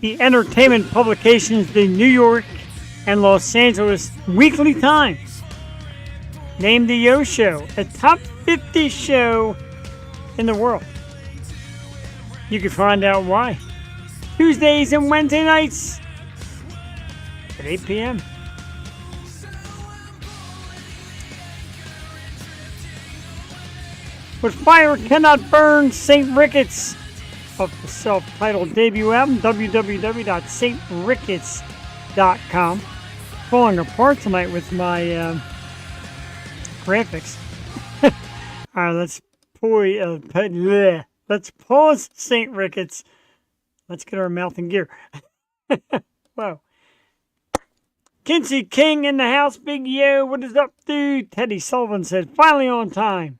the entertainment publications, the New York and Los Angeles Weekly Times named the Yo Show a top 50 show in the world. You can find out why. Tuesdays and Wednesday nights at 8 p.m. What Fire Cannot Burn, St. Ricketts, of the self-titled debut album, www.saintricketts.com. Falling apart tonight with my graphics. All right, let's pause St. Ricketts. Let's get our mouth in gear. Wow. Kinsey King in the house, Big Yo. What is up, dude? Teddy Sullivan said, finally on time.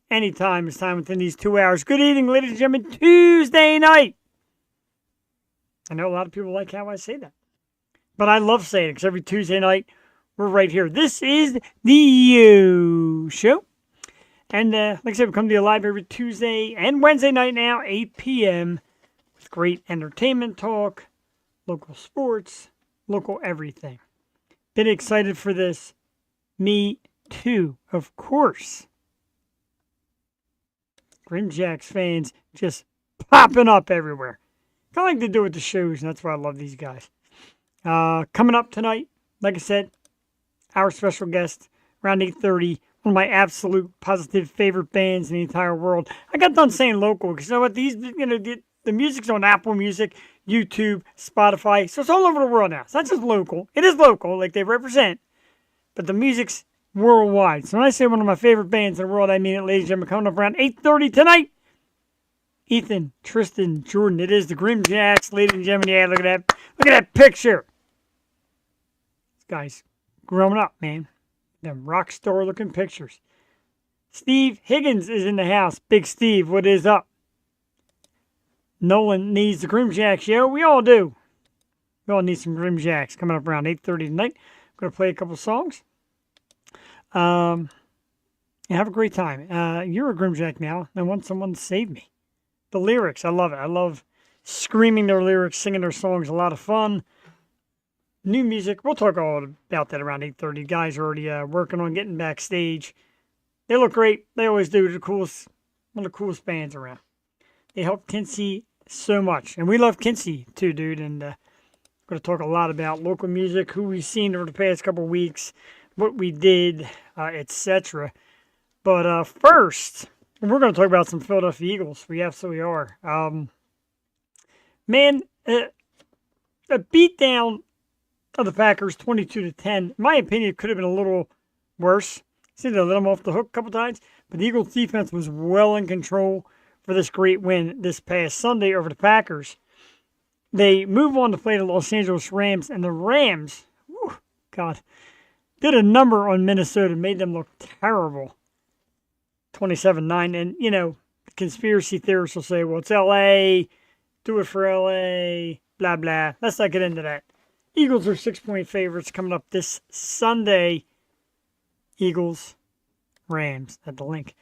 Anytime is time within these 2 hours. Good evening, ladies and gentlemen. Tuesday night. I know a lot of people like how I say that. But I love saying it because every Tuesday night, we're right here. This is the Yo Show. And like I said, we come to you live every Tuesday and Wednesday night now, 8 p.m. with great entertainment talk, local sports, local everything. Been excited for this. Me too, of course. GrimJacks fans just popping up everywhere. Kind of like they do with the shows, and that's why I love these guys. Coming up tonight, like I said, our special guest, around 8:30, one of my absolute positive favorite bands in the entire world. I got done saying local, because you know what, the music's on Apple Music, YouTube, Spotify, so it's all over the world now. It's not just local. It is local, like they represent, but the music's worldwide. So when I say one of my favorite bands in the world, I mean it, ladies and gentlemen. Coming up around 8:30 tonight, Ethan, Tristan, Jordan. It is the GrimJacks, ladies and gentlemen. Yeah, look at that. Look at that picture. This guy's growing up, man. Them rock star looking pictures. Steve Higgins is in the house. Big Steve, what is up? Nolan needs the GrimJacks, yo. We all do. We all need some GrimJacks. Coming up around 8:30 tonight. I'm going to play a couple songs. Have a great time. You're a GrimJack now. I want someone to save me. The lyrics, I love it. I love screaming their lyrics, singing their songs. A lot of fun. New music. We'll talk all about that around 8:30. Guys are already working on getting backstage. They look great. They always do. They're the coolest, one of the coolest bands around. They help Kinsey so much. And we love Kinsey too, dude. And we're going to talk a lot about local music, who we've seen over the past couple of weeks, what we did, etc. But first, we're going to talk about some Philadelphia Eagles. We absolutely are. Man, a beatdown of the Packers, 22-10. In my opinion, it could have been a little worse. Seemed to let them off the hook a couple times, but the Eagles' defense was well in control for this great win this past Sunday over the Packers. They move on to play the Los Angeles Rams, and the Rams, whew, God, did a number on Minnesota, made them look terrible. 27-9. And, you know, conspiracy theorists will say, well, it's L.A., do it for L.A., blah, blah. Let's not get into that. Eagles are 6-point favorites coming up this Sunday. Eagles, Rams, at the link.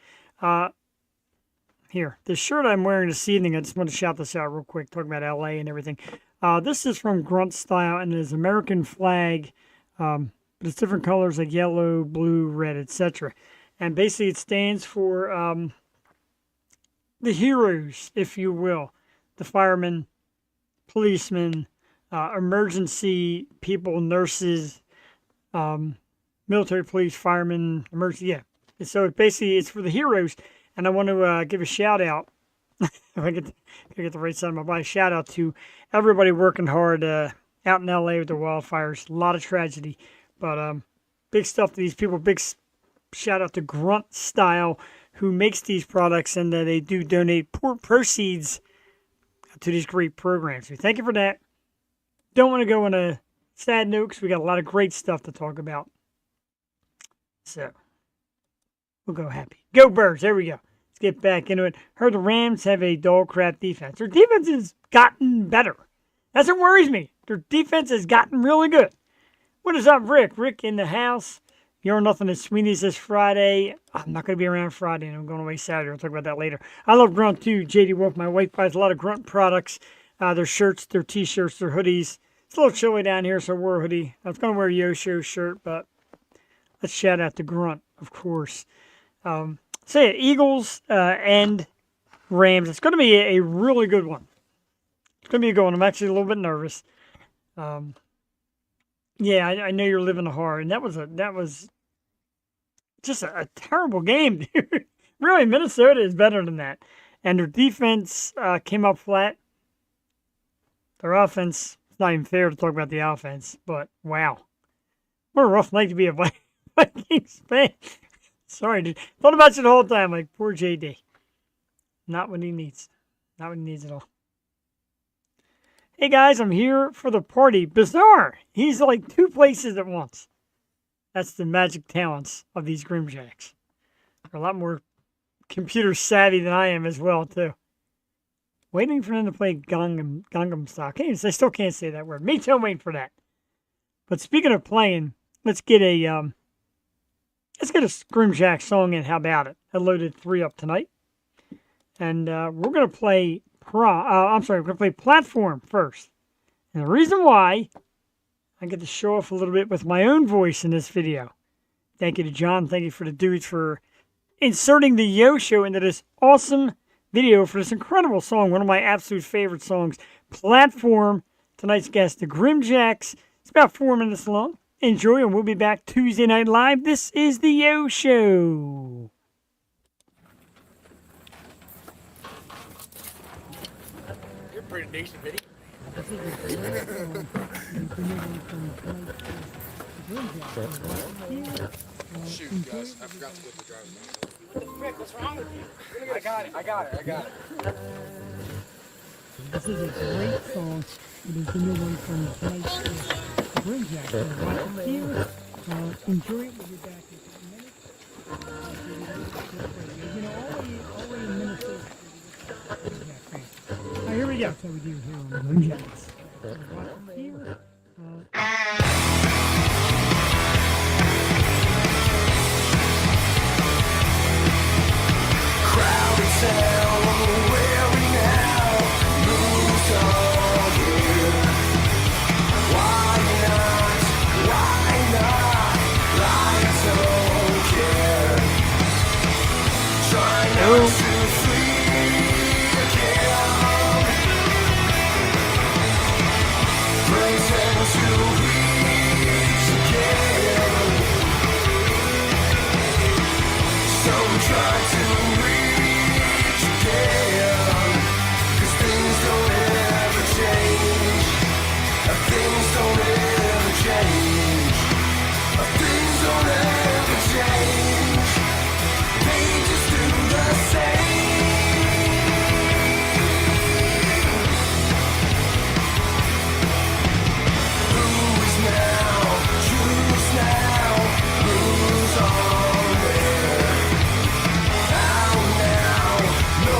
Here, the shirt I'm wearing this evening, I just want to shout this out real quick, talking about L.A. and everything. This is from Grunt Style, and it is American flag, but it's different colors like yellow, blue, red, etc. And basically it stands for the heroes, if you will. The firemen, policemen, emergency people, nurses, military police, firemen, emergency, yeah. And so basically it's for the heroes. And I want to give a shout out, if I get the right side of my body, shout out to everybody working hard out in LA with the wildfires. A lot of tragedy, but big stuff to these people. Big shout out to Grunt Style, who makes these products, and they do donate proceeds to these great programs. So thank you for that. Don't want to go on a sad note because we got a lot of great stuff to talk about. So we'll go happy. Go Birds. There we go. Let's get back into it. Heard the Rams have a dog crap defense. Their defense has gotten better. That's what worries me. Their defense has gotten really good. What is up, Rick? Rick in the house. You're nothing at Sweeney's this Friday. I'm not going to be around Friday, and I'm going away Saturday. I'll talk about that later. I love Grunt, too. JD Wolf, my wife, buys a lot of Grunt products. their shirts, their t-shirts, their hoodies. It's a little chilly down here, so I wore a hoodie. I was going to wear a Yo-Show shirt, but let's shout out to Grunt, of course. So yeah, Eagles and Rams. It's going to be a really good one. It's going to be a good one. I'm actually a little bit nervous. Yeah, I know you're living hard, and that was just a terrible game, dude. Really, Minnesota is better than that. And their defense came up flat. Their offense, it's not even fair to talk about the offense, but wow. What a rough night to be a Vikings fan. Sorry, dude. Thought about you the whole time, like, poor JD. Not what he needs. Not what he needs at all. Hey, guys, I'm here for the party. Bizarre. He's like 2 places at once. That's the magic talents of these GrimJacks. They're a lot more computer savvy than I am as well, too. Waiting for them to play Gangnam Style. I still can't say that word. Me too, I'm waiting for that. But speaking of playing, let's get a GrimJack song in. How about it? I loaded 3 up tonight. And we're going to play we're going to play Platform first. And the reason why, I get to show off a little bit with my own voice in this video. Thank you to John. Thank you for the dudes for inserting the Yo-Show into this awesome video for this incredible song. One of my absolute favorite songs, Platform. Tonight's guest, the GrimJacks. It's about 4 minutes long. Enjoy, and we'll be back Tuesday Night Live. This is the Yo-Show. You're pretty decent, video. Shoot, guys, I forgot to get the driver's license. Rick, what's wrong with you? I got it. This is a great song. It is the new one from tonight's GrimJacks. So watch it here. Enjoy it. We'll be back in a few minutes. You know, all the in Minnesota. Here we go. That's how we do here on the GrimJacks. Watch it here. Crowded cell, where we now moves on here. Why not? Lions don't care. Try not to flee again. Pretend to reach again. So try to reach again. 'Cause things don't ever change. Things don't ever change. Things don't ever change. They just do the same. Who is now? Choose now. Who's on there? How now? No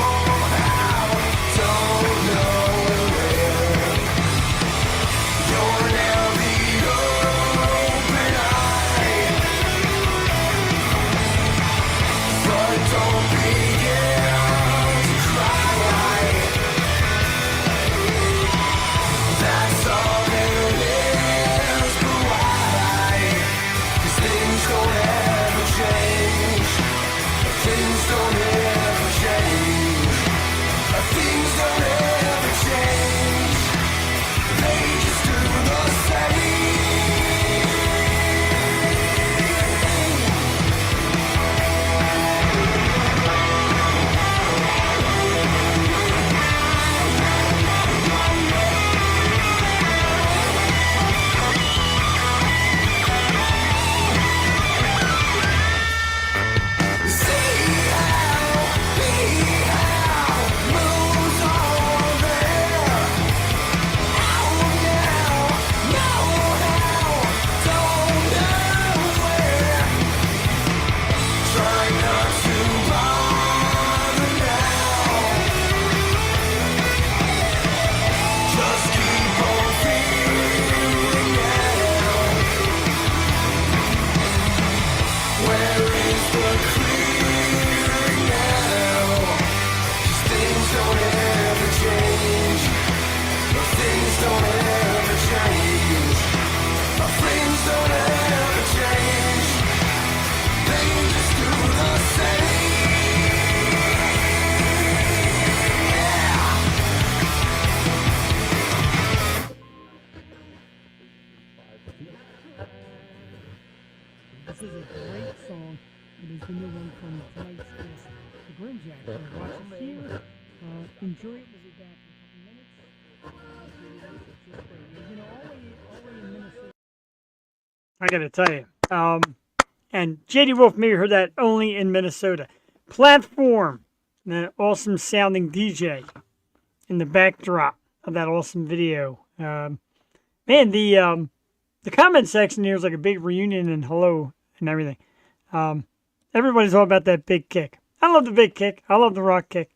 one from tonight's guest, the GrimJacks. So watch us here. Enjoy it. We'll be back in a couple minutes. Just wait. You know, all the way in Minnesota. I got to tell you. And JD Wolf, maybe heard that only in Minnesota. Platform, an awesome sounding DJ in the backdrop of that awesome video. Man, the comment section here is like a big reunion and hello and everything. Everybody's all about that big kick. I love the big kick. I love the rock kick.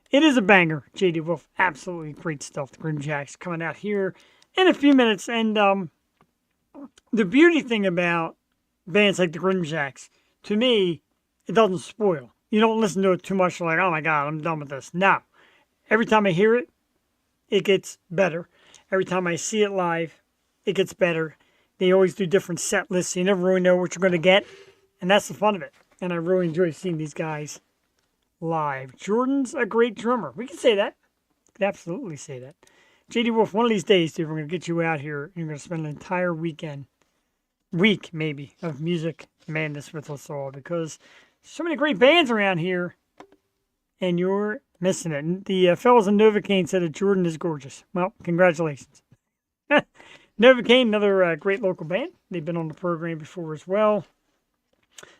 It is a banger. JD Wolf, absolutely great stuff. The GrimJacks coming out here in a few minutes. And the beauty thing about bands like the GrimJacks, to me, it doesn't spoil. You don't listen to it too much like, oh my God, I'm done with this. No. Every time I hear it, it gets better. Every time I see it live, it gets better. They always do different set lists, so you never really know what you're going to get. And that's the fun of it. And I really enjoy seeing these guys live. Jordan's a great drummer. We can say that. We can absolutely say that. JD Wolf, one of these days, dude, we're going to get you out here. And you're going to spend an entire week maybe, of music madness with us all. Because there's so many great bands around here. And you're missing it. And the fellows in Novocaine said that Jordan is gorgeous. Well, congratulations. Novocaine, another great local band. They've been on the program before as well.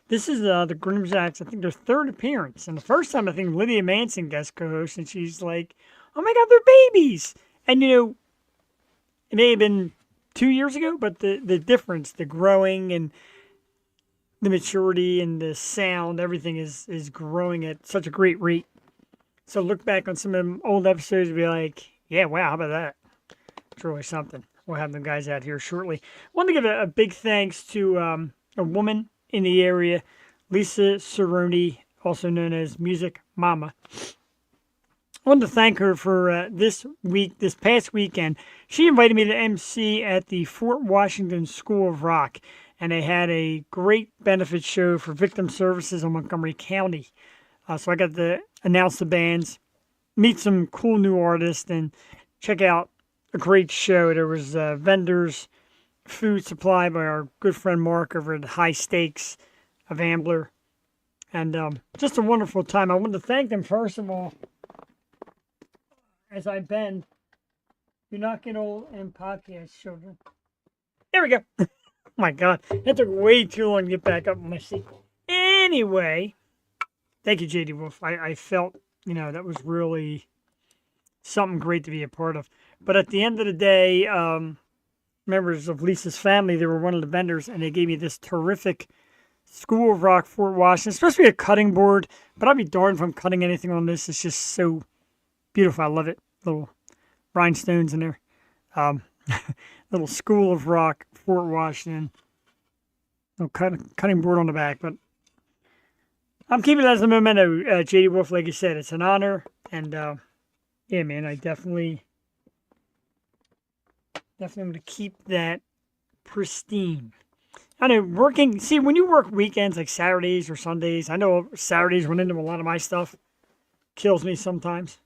This is the GrimJacks, I think their third appearance. And the first time, I think Lydia Manson guest co-host, and she's like, oh my God, they're babies. And, you know, it may have been 2 years ago, but the difference, the growing and the maturity and the sound, everything is growing at such a great rate. So look back on some of them old episodes and be like, yeah, wow, how about that? It's really something. We'll have them guys out here shortly. I want to give a big thanks to a woman in the area, Lisa Cerrone, also known as Music Mama. I wanted to thank her for this past weekend. She invited me to MC at the Fort Washington School of Rock, and they had a great benefit show for victim services in Montgomery County. So I got to announce the bands, meet some cool new artists, and check out a great show. There was vendors, food supplied by our good friend Mark over at High Stakes of Ambler. And just a wonderful time. I wanted to thank them, first of all, as I bend. You're not getting old and podcast children. There we go. Oh my God. That took way too long to get back up on my seat. Anyway, thank you, JD Wolf. I felt, you know, that was really something great to be a part of. But at the end of the day, members of Lisa's family, they were one of the vendors, and they gave me this terrific School of Rock Fort Washington. It's supposed to be a cutting board, but I'll be darned if I'm cutting anything on this. It's just so beautiful. I love it. Little rhinestones in there. Little School of Rock Fort Washington. No cutting board on the back, but I'm keeping it as a memento. JD Wolf, like you said, it's an honor, and yeah, man, I definitely going to keep that pristine. I know when you work weekends like Saturdays or Sundays, I know Saturdays run into a lot of my stuff. Kills me sometimes.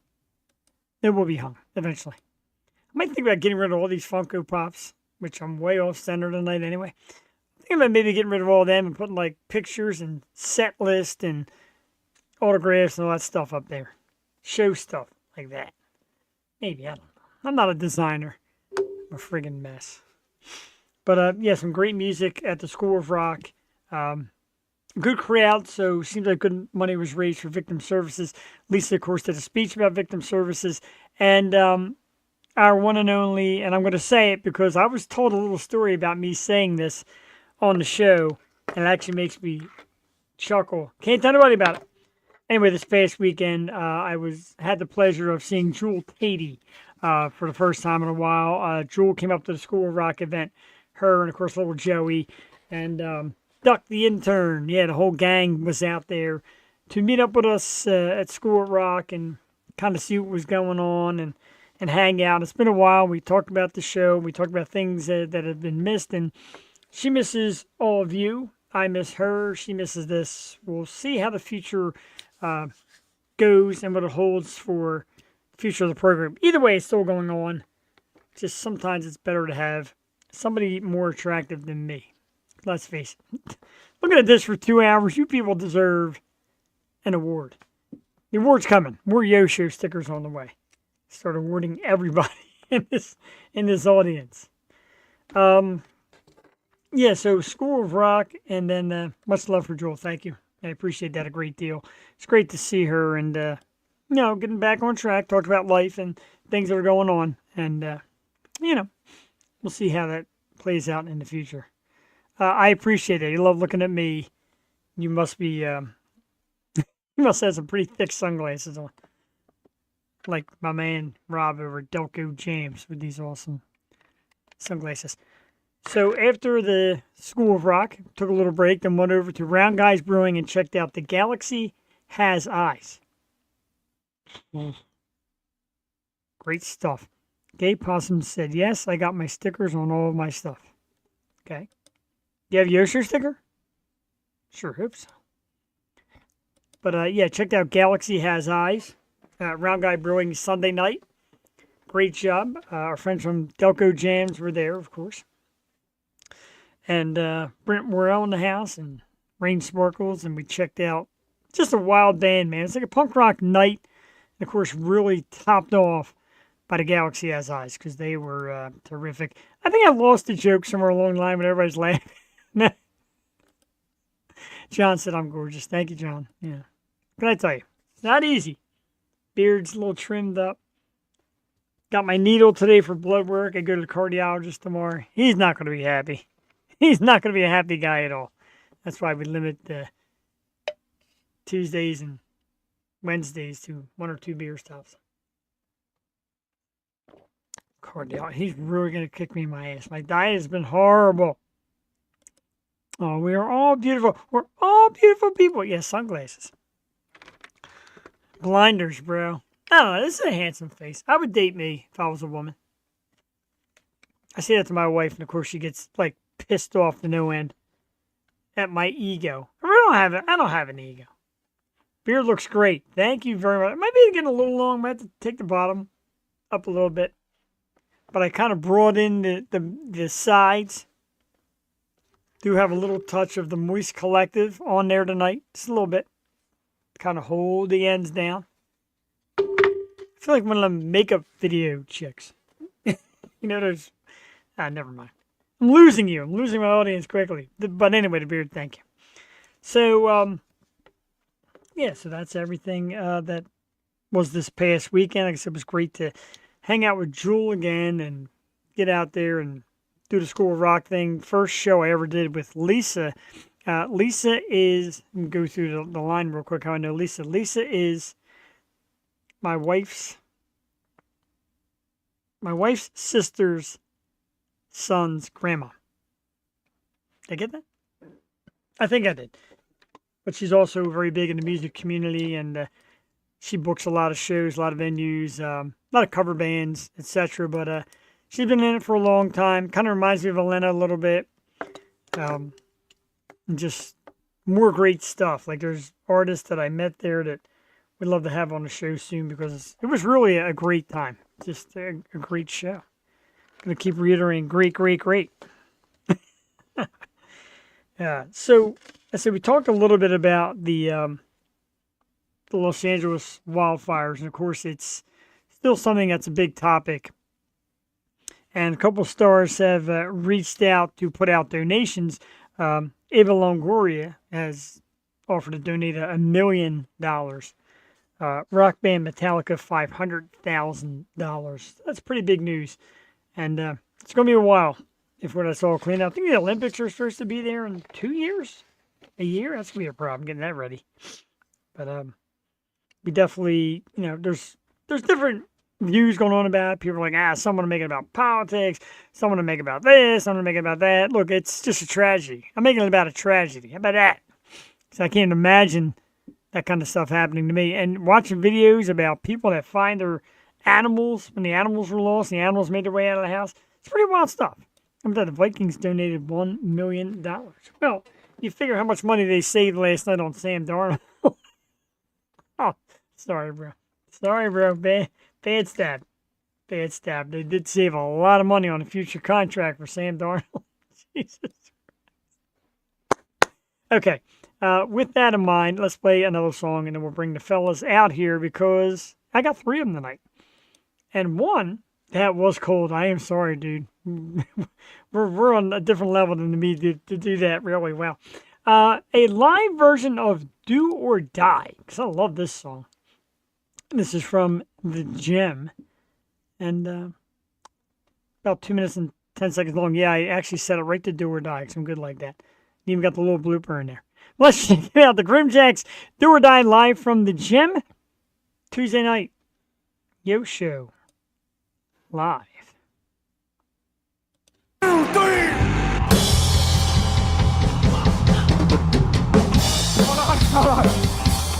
It will be hung eventually. I might think about getting rid of all these Funko Pops, which I'm way off center tonight anyway. I think about maybe getting rid of all of them and putting like pictures and set list and autographs and all that stuff up there. Show stuff like that. Maybe, I don't know. I'm not a designer. I'm a friggin' mess. But yeah, some great music at the School of Rock. Good crowd, so seems like good money was raised for victim services. Lisa, of course, did a speech about victim services. And our one and only, and I'm going to say it because I was told a little story about me saying this on the show, and it actually makes me chuckle. Can't tell anybody about it. Anyway, this past weekend, I had the pleasure of seeing Jewel Tatey for the first time in a while. Jewel came up to the School of Rock event. Her and, of course, little Joey. And Duck the intern. Yeah, the whole gang was out there to meet up with us at School of Rock and kind of see what was going on and hang out. It's been a while. We talked about the show. We talked about things that have been missed. And she misses all of you. I miss her. She misses this. We'll see how the future goes and what it holds for the future of the program. Either way, it's still going on. Just sometimes it's better to have somebody more attractive than me. let's face it. Looking at this for 2 hours, you people deserve an award. The award's coming. More Yo-Show stickers on the way. Start awarding everybody in this audience. Yeah, so School of Rock, and then much love for Joel. Thank you. I appreciate that a great deal. It's great to see her and, getting back on track, talk about life and things that are going on. And, we'll see how that plays out in the future. I appreciate it. You love looking at me. You must be, you must have some pretty thick sunglasses on. Like my man Rob over at Delco James with these awesome sunglasses. So after the School of Rock, took a little break, then went over to Round Guys Brewing and checked out The Galaxy Has Eyes. Great stuff. Gay Possum said, yes, I got my stickers on all of my stuff. Okay. You have Yoshi sticker? Sure hope so. But yeah, checked out Galaxy Has Eyes. Round Guy Brewing Sunday night. Great job. Our friends from Delco Jams were there, of course. And Brent Morrell in the house and Rain Sparkles. And we checked out just a wild band, man. It's like a punk rock night. And of course, really topped off by the Galaxy Has Eyes because they were terrific. I think I lost a joke somewhere along the line when everybody's laughing. John said I'm gorgeous. Thank you, John. Yeah. Can I tell you? It's not easy. Beard's a little trimmed up. Got my needle today for blood work. I go to the cardiologist tomorrow. He's not going to be happy. He's not going to be a happy guy at all. That's why we limit the Tuesdays and Wednesdays to 1 or 2 beer stops. Cardiologist. He's really going to kick me in my ass. My diet has been horrible. Oh, we are all beautiful. We're all beautiful people. Yeah, sunglasses. Blinders, bro. I don't know. This is a handsome face. I would date me if I was a woman. I say that to my wife, and of course she gets like pissed off to no end at my ego. I don't have an ego. Beard looks great. Thank you very much. It might be getting a little long. I might have to take the bottom up a little bit. But I kind of brought in the sides. Do have a little touch of the Moist Collective on there tonight. Just a little bit. Kind of hold the ends down. I feel like one of them makeup video chicks. There's... never mind. I'm losing you. I'm losing my audience quickly. But anyway, the beard, thank you. So, yeah, so that's everything that was this past weekend. Like I said, it was great to hang out with Jewel again and get out there and do the School of Rock thing. First show I ever did with Lisa. Lisa is, let me go through the line real quick how I know Lisa. Lisa is my wife's sister's son's grandma. Did I get that? I think I did. But she's also very big in the music community, and she books a lot of shows, a lot of venues, a lot of cover bands, etc. But she's been in it for a long time. Kind of reminds me of Elena a little bit. And just more great stuff. Like there's artists that I met there that we'd love to have on the show soon because it was really a great time. Just a great show. Gonna keep reiterating, great, great, great. Yeah. So I said we talked a little bit about the Los Angeles wildfires, and of course it's still something that's a big topic. And a couple of stars have reached out to put out donations. Eva Longoria has offered to donate $1 million. Rock band Metallica, $500,000. That's pretty big news. And it's going to be a while before that's all cleaned up. I think the Olympics are supposed to be there in 2 years? A year? That's going to be a problem getting that ready. But we definitely, there's different views going on about it. People are like, some want to make it about politics, some want to make it about this, some want to make it about that. Look, it's just a tragedy. I'm making it about a tragedy. How about that? So I can't imagine that kind of stuff happening to me. And watching videos about people that find their animals when the animals were lost, the animals made their way out of the house. It's pretty wild stuff. I bet the Vikings donated $1 million. Well, you figure how much money they saved last night on Sam Darnold. Oh, sorry, bro. Sorry, bro. Bad stab. Bad stab. They did save a lot of money on a future contract for Sam Darnold. Jesus. Okay. With that in mind, let's play another song and then we'll bring the fellas out here because I got 3 of them tonight. And one that was cold. I am sorry, dude. we're on a different level than me to do that really well. A live version of Do or Die, because I love this song. This is from The Gem. And about 2 minutes and 10 seconds long. Yeah, I actually set it right to Do or Die because I'm good like that. Even got the little blooper in there. Let's check it out. The GrimJacks Do or Die live from The Gem. Tuesday night. Yo Show. Live. 2, 3. Hold on.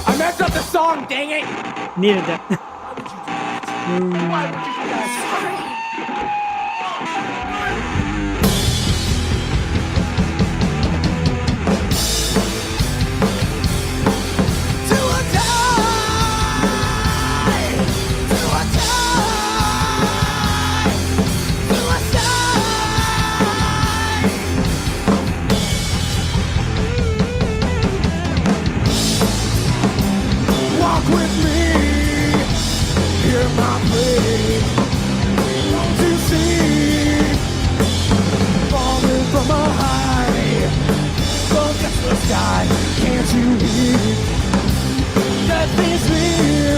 I messed up the song, dang it. Needed that. Why would you do that? With me, hear my plea. Don't you see? Falling from a high, look at the sky. Can't you hear? Death is near.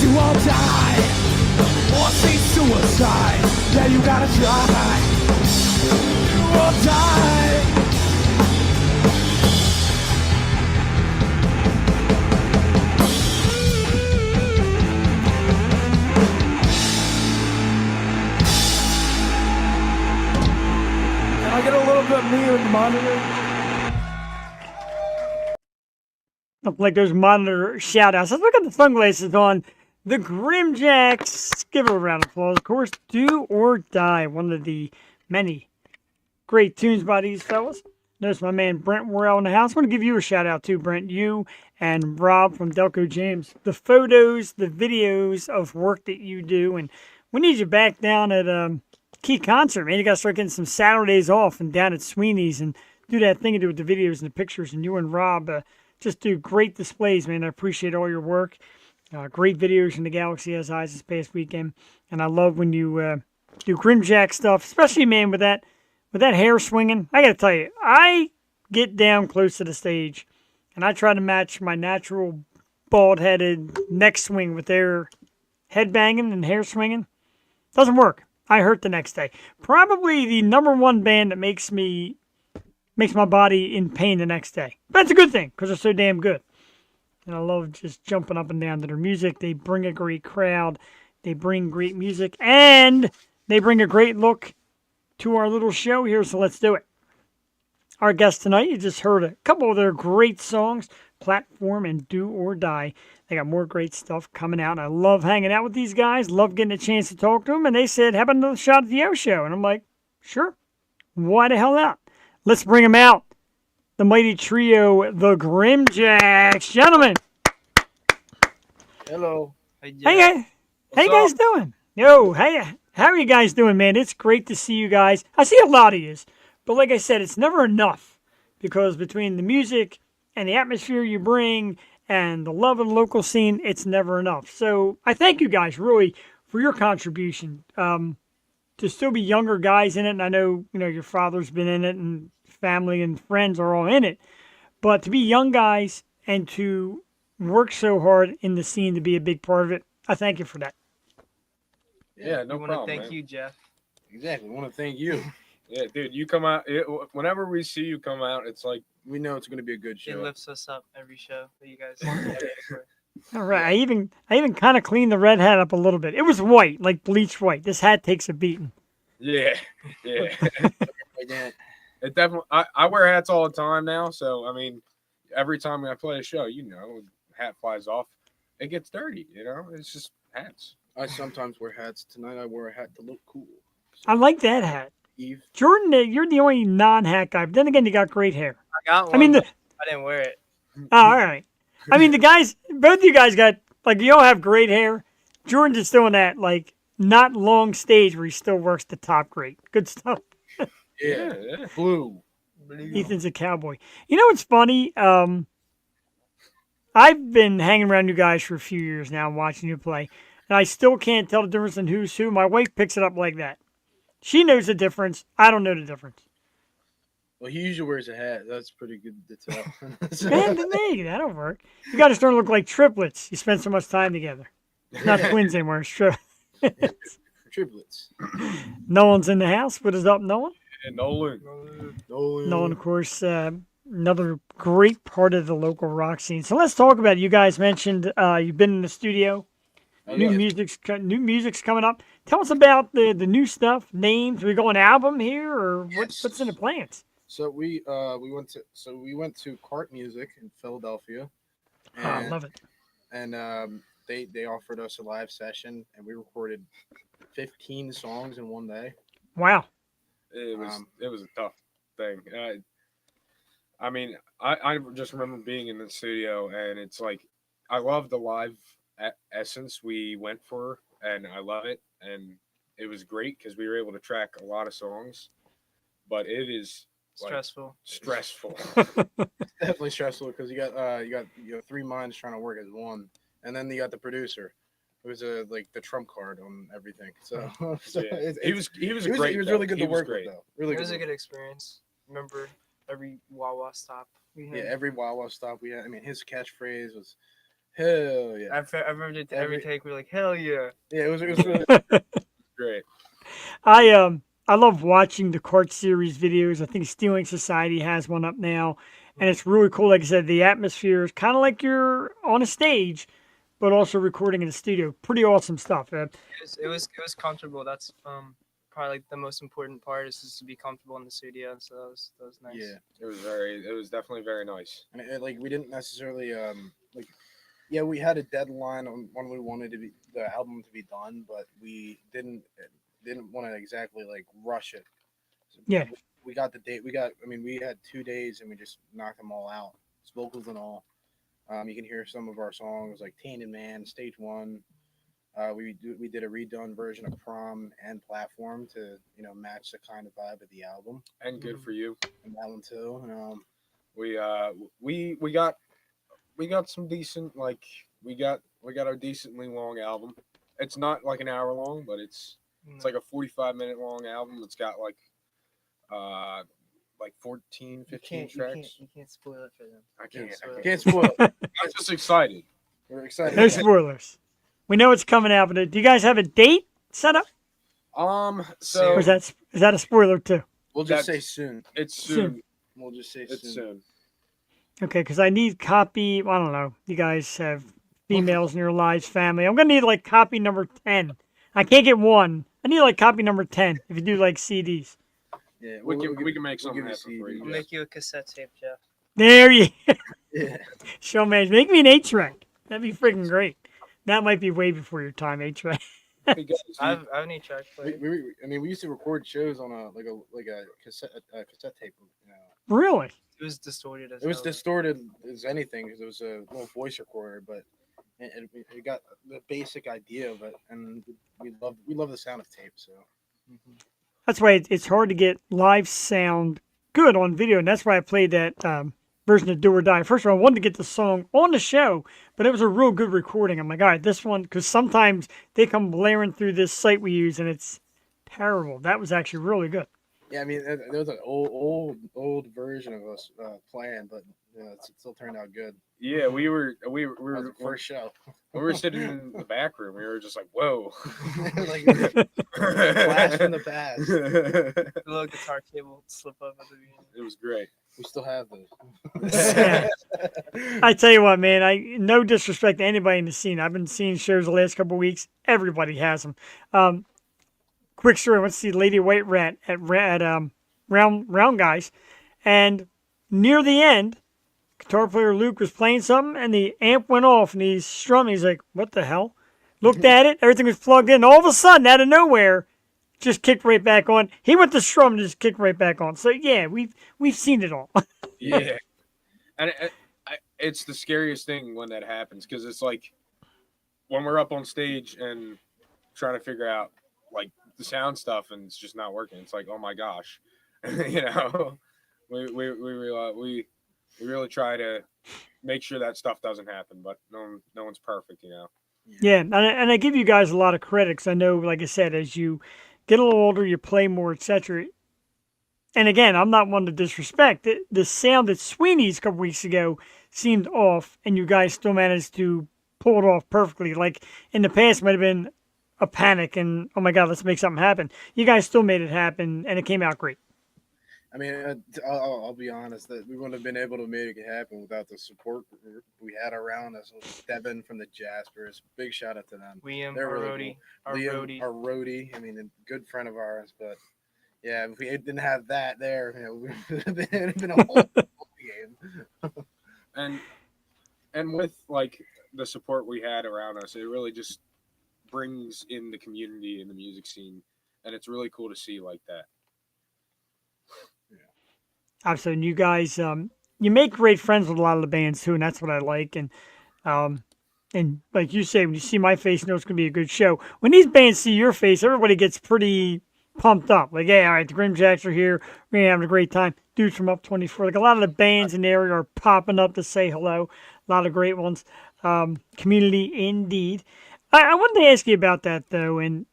You all die, or see suicide. Yeah, you gotta try. You will die. Can I get a little bit of me with the monitor? Like those monitor shout outs. Let's look at the sunglasses on the GrimJacks. Give it a round of applause. Of course, Do or Die. One of the many great tunes by these fellas. Notice my man Brent Worrell in the house. I want to give you a shout out too, Brent. You and Rob from Delco James. The photos, the videos of work that you do. And we need you back down at Key Concert, man. You got to start getting some Saturdays off and down at Sweeney's and do that thing you do with the videos and the pictures. And you and Rob just do great displays, man. I appreciate all your work. Great videos from the Galaxy Has Eyes this past weekend. And I love when you do GrimJack stuff, especially, man, with that hair swinging. I got to tell you, I get down close to the stage, and I try to match my natural bald-headed neck swing with their head banging and hair swinging. Doesn't work. I hurt the next day. Probably the #1 band that makes my body in pain the next day. But that's a good thing, because they're so damn good. And I love just jumping up and down to their music. They bring a great crowd. They bring great music. And they bring a great look to our little show here, so let's do it. Our guest tonight, you just heard a couple of their great songs, Platform and Do or Die. They got more great stuff coming out. I love hanging out with these guys, love getting a chance to talk to them. And they said, how about another shot at the O Show? And I'm like, sure. Why the hell not? Let's bring them out. The mighty trio, the GrimJacks. Gentlemen. Hello. Hey, guys. How you guys doing? Yo, hey, how are you guys doing, man? It's great to see you guys. I see a lot of yous. But like I said, it's never enough. Because between the music and the atmosphere you bring and the love of the local scene, it's never enough. So I thank you guys, really, for your contribution. To still be younger guys in it, and I know, your father's been in it, and family and friends are all in it. But to be young guys and to work so hard in the scene to be a big part of it, I thank you for that. Yeah, no I want problem. to thank you, Jeff. Exactly. I want to thank you. Yeah, dude, you come out whenever we see you come out. It's like We know it's going to be a good It show. lifts us up every show that you guys. All right. I even kind of cleaned the red hat up a little bit. It was white, like bleach white. This hat takes a beating. yeah. Like that. It definitely. I wear hats all the time now, so I mean, every time I play a show, hat flies off, it gets dirty. It's just hats. I sometimes wear hats. Tonight I wore a hat to look cool. I like that hat. Eve. Jordan, you're the only non-hat guy. But then again, you got great hair. I got one. I mean, but I didn't wear it. oh, all right. I mean, the guys, both of you guys got, like, you all have great hair. Jordan's just doing that, like, not long stage where he still works the top great. Good stuff. Yeah. Yeah. Blue. Ethan's a cowboy. You know what's funny? I've been hanging around you guys for a few years now, watching you play, and I still can't tell the difference in who's who. My wife picks it up like that. She knows the difference. I don't know the difference. Well, he usually wears a hat. That's pretty good to tell. Man, to me, that'll work. You got to start to look like triplets. You spend so much time together. Not twins anymore. It's Triplets. Nolan's in the house. What is up, Nolan? And Nolan. Nolan, of course, another great part of the local rock scene. So let's talk about it. You guys mentioned you've been in the studio. New music's coming up. Tell us about the new stuff. Names. We go an album here, or what's in the plans? So we went to Cart Music in Philadelphia. And, Oh, I love it. And they offered us a live session, and we recorded 15 songs in one day. Wow. It was a tough thing. I mean, I just remember being in the studio, and it's like I love the live essence we went for, and I love it, and it was great because we were able to track a lot of songs, but it is Stressful. Stressful. Definitely stressful because you got three minds trying to work as one, and then you got the producer, who was like the trump card on everything. So, Yeah. He was great. He was really good He to was work great. with, though. Really It was good. a good experience. Remember every Wawa stop we had. Yeah, every Wawa stop we had. I mean, his catchphrase was "Hell yeah!" I remember every take we were like, hell yeah. Yeah, it was really Great. I love watching the Cart series videos. I think Stealing Society has one up now, and it's really cool. Like I said, the atmosphere is kind of like you're on a stage, but also recording in the studio. Pretty awesome stuff. It was comfortable. That's probably like the most important part is just to be comfortable in the studio. So that was nice. yeah. It was definitely very nice. And like we didn't necessarily we had a deadline on when we wanted the album to be done, but we didn't want to exactly like rush it. So Yeah. we got the date. We had 2 days and we just knocked them all out. It's vocals and all. You can hear some of our songs like Tainted Man, Stage 1. We did a redone version of Prom and Platform to match the kind of vibe of the album, And good for you. and that one too. We got some decent, like we got our decently long album. It's not like an hour long, but it's like a 45-minute long album. It's got like 14, 15 tracks. You can't spoil it for them. I can't. Can't spoil it. I'm just excited. We're excited. No spoilers. We know it's coming out, but do you guys have a date set up? So Or is that a spoiler too? We'll just That's- say soon. it's soon. We'll just say It's soon. soon. Okay, because I need copy. I don't know. You guys have females in your lives, family. I'm gonna need like copy number 10. I can't get one. I need like copy number 10 if you do like CDs. Yeah, We can make we'll something give you happen for you. We'll make you a cassette tape, Jeff. There you Yeah. show man. Make me an 8-track. That'd be freaking great. That might be way before your time, 8-track. Because I have an 8-track We, player. we used to record shows on a cassette tape. Really? It was distorted as It was hell. distorted as anything because it was a little voice recorder, but it got the basic idea of it, and we love the sound of tape. So That's why it's hard to get live sound good on video, and that's why I played that version of Do or Die. First of all, I wanted to get the song on the show, but it was a real good recording. I'm like, all right, this one, because sometimes they come blaring through this site we use, and it's terrible. That was actually really good. Yeah, I mean, there was an old version of us playing, but it still turned out good. Yeah, we That was were the first show. when we were sitting in the back room. We were just like, whoa. Like blast from the past. The little guitar cable slip up at the beginning. It was great. We still have those. Yeah. I tell you what, man. No disrespect to anybody in the scene. I've been seeing shows the last couple of weeks. Everybody has them. Quick story. I went to see Lady White Rat at Round Guys, and near the end, guitar player Luke was playing something, and the amp went off, and he's strumming. He's like, "What the hell?" Looked at it. Everything was plugged in. All of a sudden, out of nowhere, just kicked right back on. He went to strum and just kicked right back on. So yeah, we've seen it all. Yeah, and it's the scariest thing when that happens because it's like when we're up on stage and trying to figure out like the sound stuff and it's just not working. It's like, oh my gosh, you know, we really try to make sure that stuff doesn't happen, but no one's perfect, you know. Yeah, and I give you guys a lot of credit 'cause I know, like I said, as you get a little older, you play more, etc. And again, I'm not one to disrespect it. The sound at Sweeney's a couple weeks ago seemed off, and you guys still managed to pull it off perfectly. Like in the past, it might have been a panic and oh my god, let's make something happen. You guys still made it happen, and it came out great. I mean, I'll be honest that we wouldn't have been able to make it happen without the support we had around us. Devin from the Jaspers, big shout out to them. Liam, They're our really roadie, cool. our Liam, roadie. our roadie. I mean, a good friend of ours. But yeah, if we didn't have that there, it would have been a whole game. And with like the support we had around us, it really just brings in the community and the music scene, and it's really cool to see like that. Absolutely, and you guys, you make great friends with a lot of the bands too, and that's what I like. And like you say, when you see my face, you know it's gonna be a good show. When these bands see your face, everybody gets pretty pumped up. Like, hey, all right, the GrimJacks are here. We're gonna have a great time. Dudes from Up 24. Like a lot of the bands in the area are popping up to say hello. A lot of great ones. Community indeed. I wanted to ask you about that though, and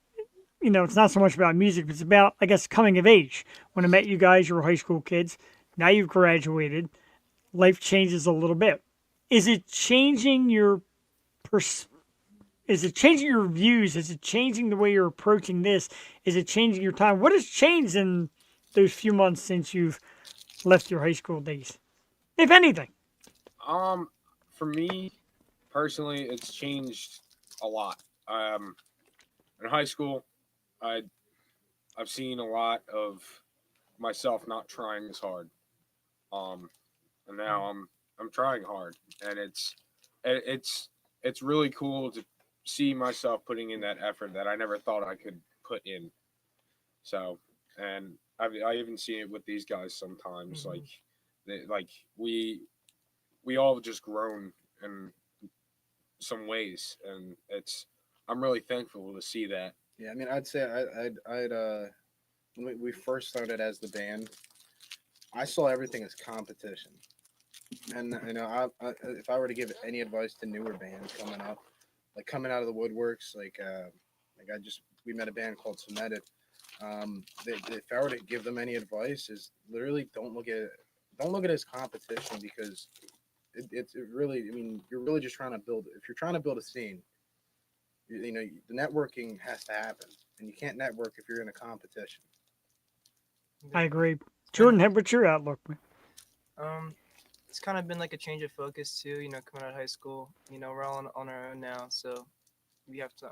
it's not so much about music, but it's about, I guess, coming of age. When I met you guys, you were high school kids. Now you've graduated. Life changes a little bit. Is it changing your Is it changing your views? Is it changing the way you're approaching this? Is it changing your time? What has changed in those few months since you've left your high school days, if anything? For me personally, it's changed a lot. In high school, I've seen a lot of myself not trying as hard. And now I'm trying hard, and it's really cool to see myself putting in that effort that I never thought I could put in. So, and I even see it with these guys sometimes. Like we all just grown in some ways, and I'm really thankful to see that. Yeah, I mean, I'd say I'd when we first started as the band, I saw everything as competition. And if I were to give any advice to newer bands coming up, like coming out of the woodworks, we met a band called Cemented. If I were to give them any advice, is literally don't look at it as competition, because it really, I mean, you're really just trying to build. If you're trying to build a scene, the networking has to happen, and you can't network if you're in a competition. I agree. Jordan, what's your outlook? It's kind of been like a change of focus too. Coming out of high school, we're all on our own now, so we have to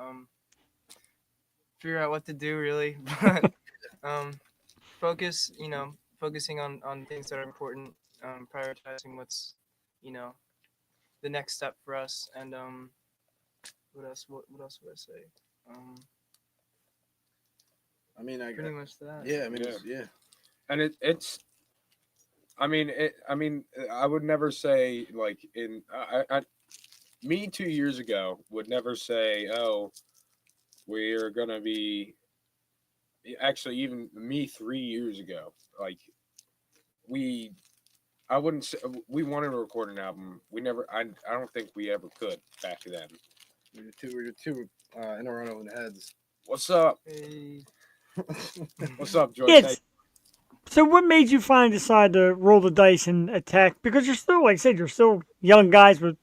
figure out what to do really. But focusing on things that are important, prioritizing what's the next step for us, and what else would I say? I mean, pretty much that. Yeah, I mean, Yeah. yeah. And it's I mean I would never say like me 2 years ago would never say, oh, we're gonna be, actually even me 3 years ago, like I wouldn't say we wanted to record an album. We never, I don't think we ever could back then. We're two in our own heads. What's up? Hey. What's up, Joyce? It's So what made you finally decide to roll the dice and attack? Because you're still, like I said, you're still young guys with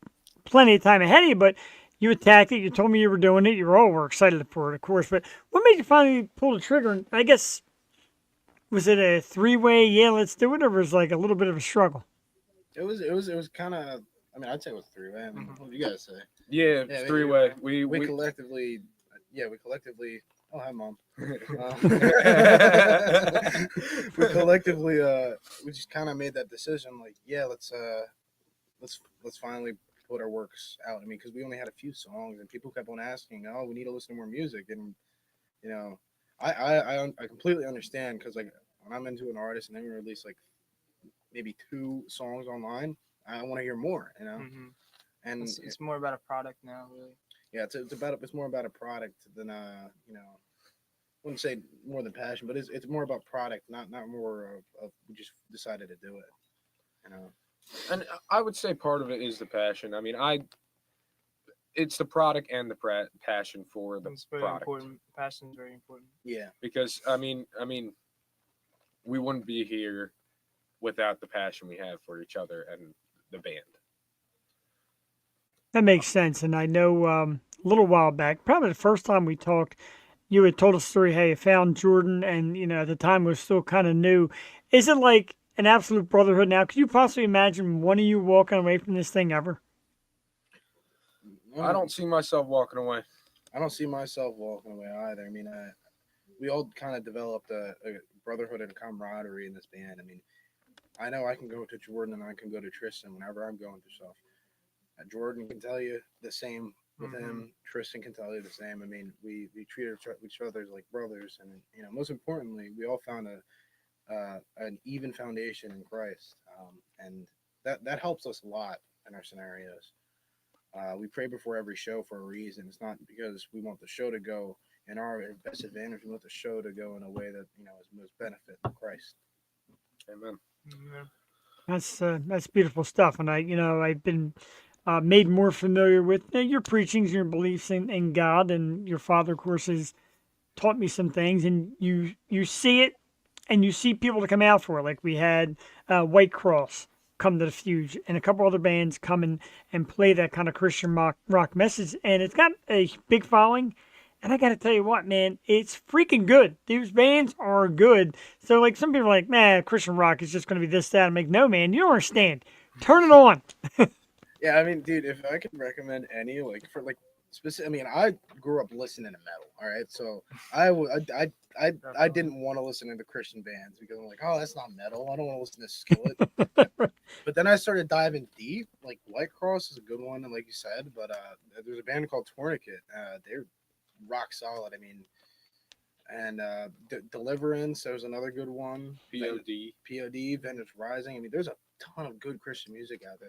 plenty of time ahead of you, but you attacked it. You told me you were doing it. You all were excited for it, of course. But what made you finally pull the trigger? And I guess, was it a three-way, yeah, let's do it, or was it like a little bit of a struggle? It was kind of. I mean, I'd say it was three-way. I mean, what do you guys say? Yeah, Yeah, it's three-way. We collectively, we collectively. Oh, hi, mom. We collectively, we just kind of made that decision. Like, yeah, let's finally put our works out. I mean, because we only had a few songs, and people kept on asking, "Oh, we need to listen to more music." And you know, I completely understand because like when I'm into an artist and then we release like maybe 2 songs online, I want to hear more. You know, and It's more about a product now, really. yeah, it's more about a product than you know. I wouldn't say more than passion, but it's more about product, not more of we just decided to do it, you know. And I would say part of it is the passion. I mean, it's the product and the passion for the It's very product. important. Passion is very important. Yeah, Because I mean, we wouldn't be here without the passion we have for each other and the band. That makes sense. And I know a little while back, probably the first time we talked, you had told a story how you found Jordan, and at the time it was still kind of new. Is it like an absolute brotherhood now? Could you possibly imagine one of you walking away from this thing ever? I don't see myself walking away. I don't see myself walking away either. I mean, we all kind of developed a brotherhood and camaraderie in this band. I mean, I know I can go to Jordan and I can go to Tristan whenever I'm going through stuff. Jordan can tell you the same with him. Tristan can tell you the same. I mean, we treat each other like brothers, and most importantly, we all found an even foundation in Christ, and that helps us a lot in our scenarios. We pray before every show for a reason. It's not because we want the show to go in our best advantage. We want the show to go in a way that is most benefit to Christ. Amen. That's beautiful stuff. And I've been made more familiar with your preachings and your beliefs in God, and your father, of course, has taught me some things. And you see it, and you see people to come out for it. Like we had White Cross come to the Fuge, and a couple other bands come and play that kind of Christian rock message, and it's got a big following. And I got to tell you what, man, it's freaking good. These bands are good. So, like, some people are like, man, Christian rock is just going to be this, that. I'm like, no, man, you don't understand. Turn it on. Yeah, I mean, dude, if I could recommend any, like, for, like, specific, I mean, I grew up listening to metal, all right? So, I didn't want to listen to the Christian bands because I'm like, oh, that's not metal. I don't want to listen to Skillet. But then I started diving deep. Like, White Cross is a good one, and like you said, but there's a band called Tourniquet. They're rock solid. I mean, and Deliverance, there's another good one. POD, Vengeance Rising. I mean, there's a ton of good Christian music out there.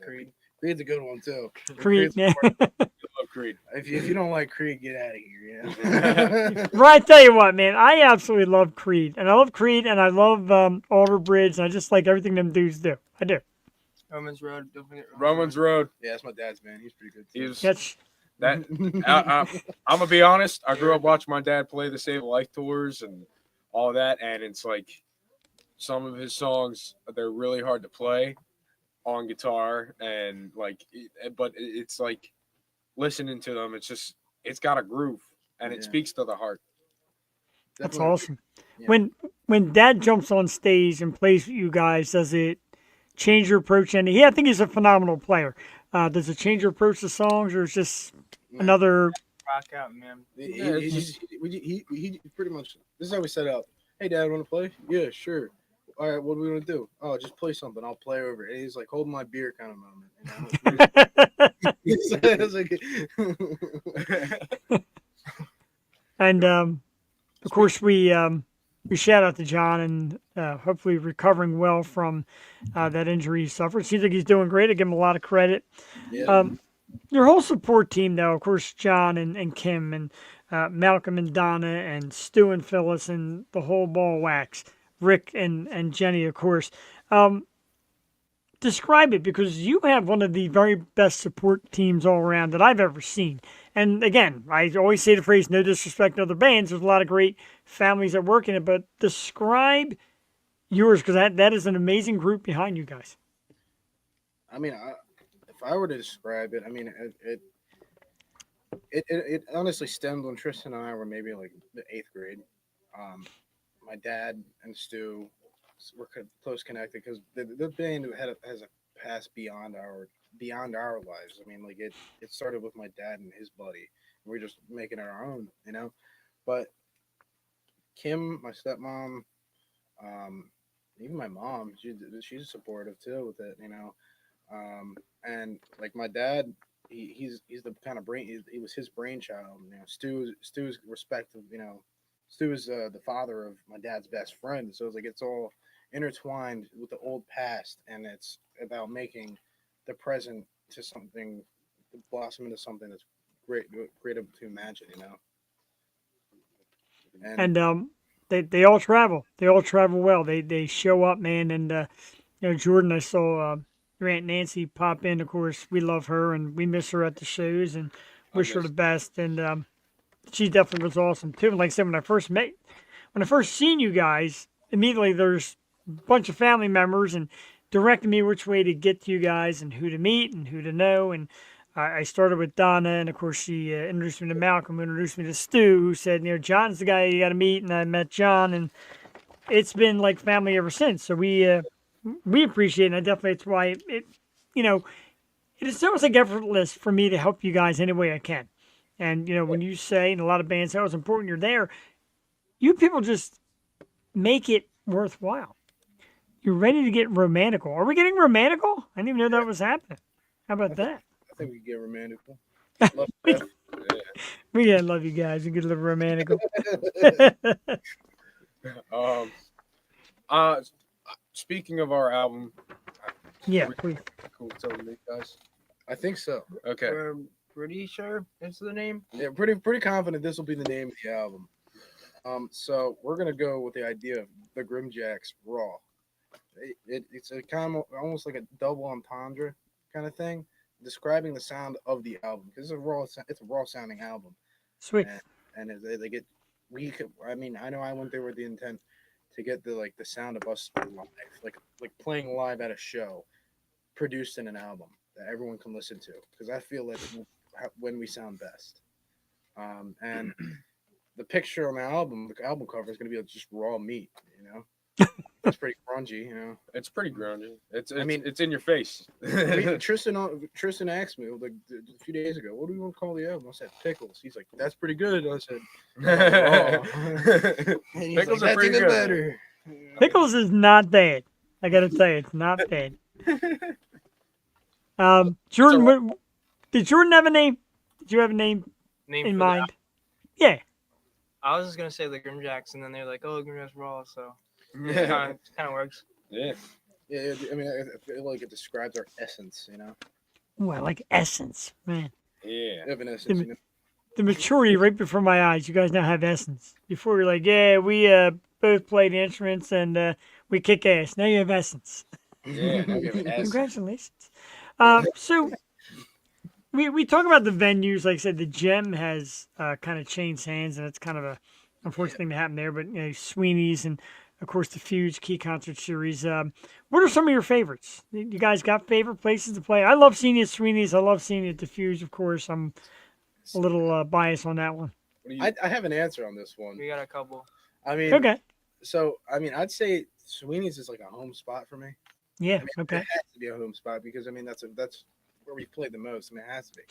Creed's a good one too. Creed, yeah. Love Creed. If you don't like Creed, get out of here. Right, I tell you what, man, I absolutely love Creed. And I love Creed, and I love Alder Bridge, and I just like everything them dudes do. I do. Romans Road. Don't forget Romans Road. Yeah, that's my dad's band. He's pretty good too. That's I'm gonna be honest. I grew up watching my dad play the Save a Life tours and all that, and it's like some of his songs, they're really hard to play on guitar, and but it's like listening to them. It's got a groove, and it speaks to the heart. That's Definitely. awesome. Yeah. When Dad jumps on stage and plays with you guys, does it change your approach? And I think he's a phenomenal player. Does it change your approach to songs, or is just another? rock out, man. He pretty much. This is how we set up. Hey, Dad, want to play? Yeah, sure. All right, what are we gonna do? Oh, just play something. I'll play over it. And he's like, hold my beer kind of moment. It's like, And of course, we shout out to John, and hopefully recovering well from that injury he suffered. Seems like he's doing great. I give him a lot of credit. yeah. Your whole support team, though, of course, John and Kim and Malcolm and Donna and Stu and Phyllis and the whole ball of wax, Rick and Jenny, of course. Describe it, because you have one of the very best support teams all around that I've ever seen. And again, I always say the phrase, no disrespect to other bands. There's a lot of great families that work in it, but describe yours, because that is an amazing group behind you guys. I mean, if I were to describe it, I mean, it honestly stemmed when Tristan and I were maybe like the 8th grade. My dad and Stu were close connected because the band has a past beyond our lives. I mean, like it started with my dad and his buddy. We are just making it our own, you know. But Kim, my stepmom, even my mom, she's supportive too with it, you know. And like my dad, he's the kind of brain. He was his brainchild. You know, Stu's respective. You know, Stu is the father of my dad's best friend. So it's like it's all intertwined with the old past, and it's about making the present to something, blossom into something that's great to imagine. You know. And they all travel. They all travel well. They show up, man. And Jordan, I saw your Aunt Nancy pop in. Of course, we love her and we miss her at the shows and wish her the best. And she definitely was awesome too. Like I said, when I first seen you guys, immediately there's a bunch of family members and directed me which way to get to you guys and who to meet and who to know. And I started with Donna, and of course she introduced me to Malcolm, who introduced me to Stu, who said, John's the guy you got to meet, and I met John, and it's been like family ever since. So we appreciate it, and I definitely it's why it is almost like effortless for me to help you guys any way I can. And when you say, and a lot of bands say, "Oh, it's important you're there," you people just make it worthwhile. You're ready to get romantical. Are we getting romantical? I didn't even know that was happening. How about that? I think we could get romantical. We love you guys. We get a little romantical. Speaking of our album, Yeah, we cool telling me guys. I think so. Okay. We're pretty sure it's the name. Yeah, pretty confident this will be the name of the album. So we're gonna go with the idea of the GrimJacks Raw. It's a kind of almost like a double entendre kind of thing, describing the sound of the album because it's a raw sounding album. sweet. And they get I mean, I know I went there with the intent to get the sound of us live, like playing live at a show, produced in an album that everyone can listen to because I feel like when we sound best. And the picture on the album cover is going to be just raw meat, It's pretty grungy, It's pretty grungy. It's in your face. Tristan asked me like a few days ago, "What do we want to call the album?" I said "Pickles." He's like, "That's pretty good." I said, "Oh." Pickles like, are pretty even good. better. Pickles is not bad. I gotta tell you, it's not bad. Jordan, did Jordan have a name? Did you have a name Name in for mind? Yeah. I was just gonna say the GrimJacks, and then they're like, "Oh, GrimJacks Raw," so it Yeah. kind of works. Yeah. Yeah, I mean, I feel like it describes our essence, Ooh, I like essence, man. Yeah. We have an essence, The maturity right before my eyes. You guys now have essence. Before you're like, yeah, we both played instruments and we kick ass. Now you have essence. Yeah. Now we have an S. Congratulations. So we talk about the venues. Like I said, the Gem has kind of changed hands, and it's kind of a unfortunate thing to happen there. But Sweeney's and of course the Fuge Key Concert Series. What are some of your favorites? You guys got favorite places to play? I love seeing you at Sweeney's. I love seeing you at the Fuge. Of course, I'm a little biased on that one. I have an answer on this one. We got a couple. I mean, Okay. So I'd say Sweeney's is like a home spot for me. Yeah. I mean, Okay. It has to be a home spot because that's where we played the most. I mean, it has to be.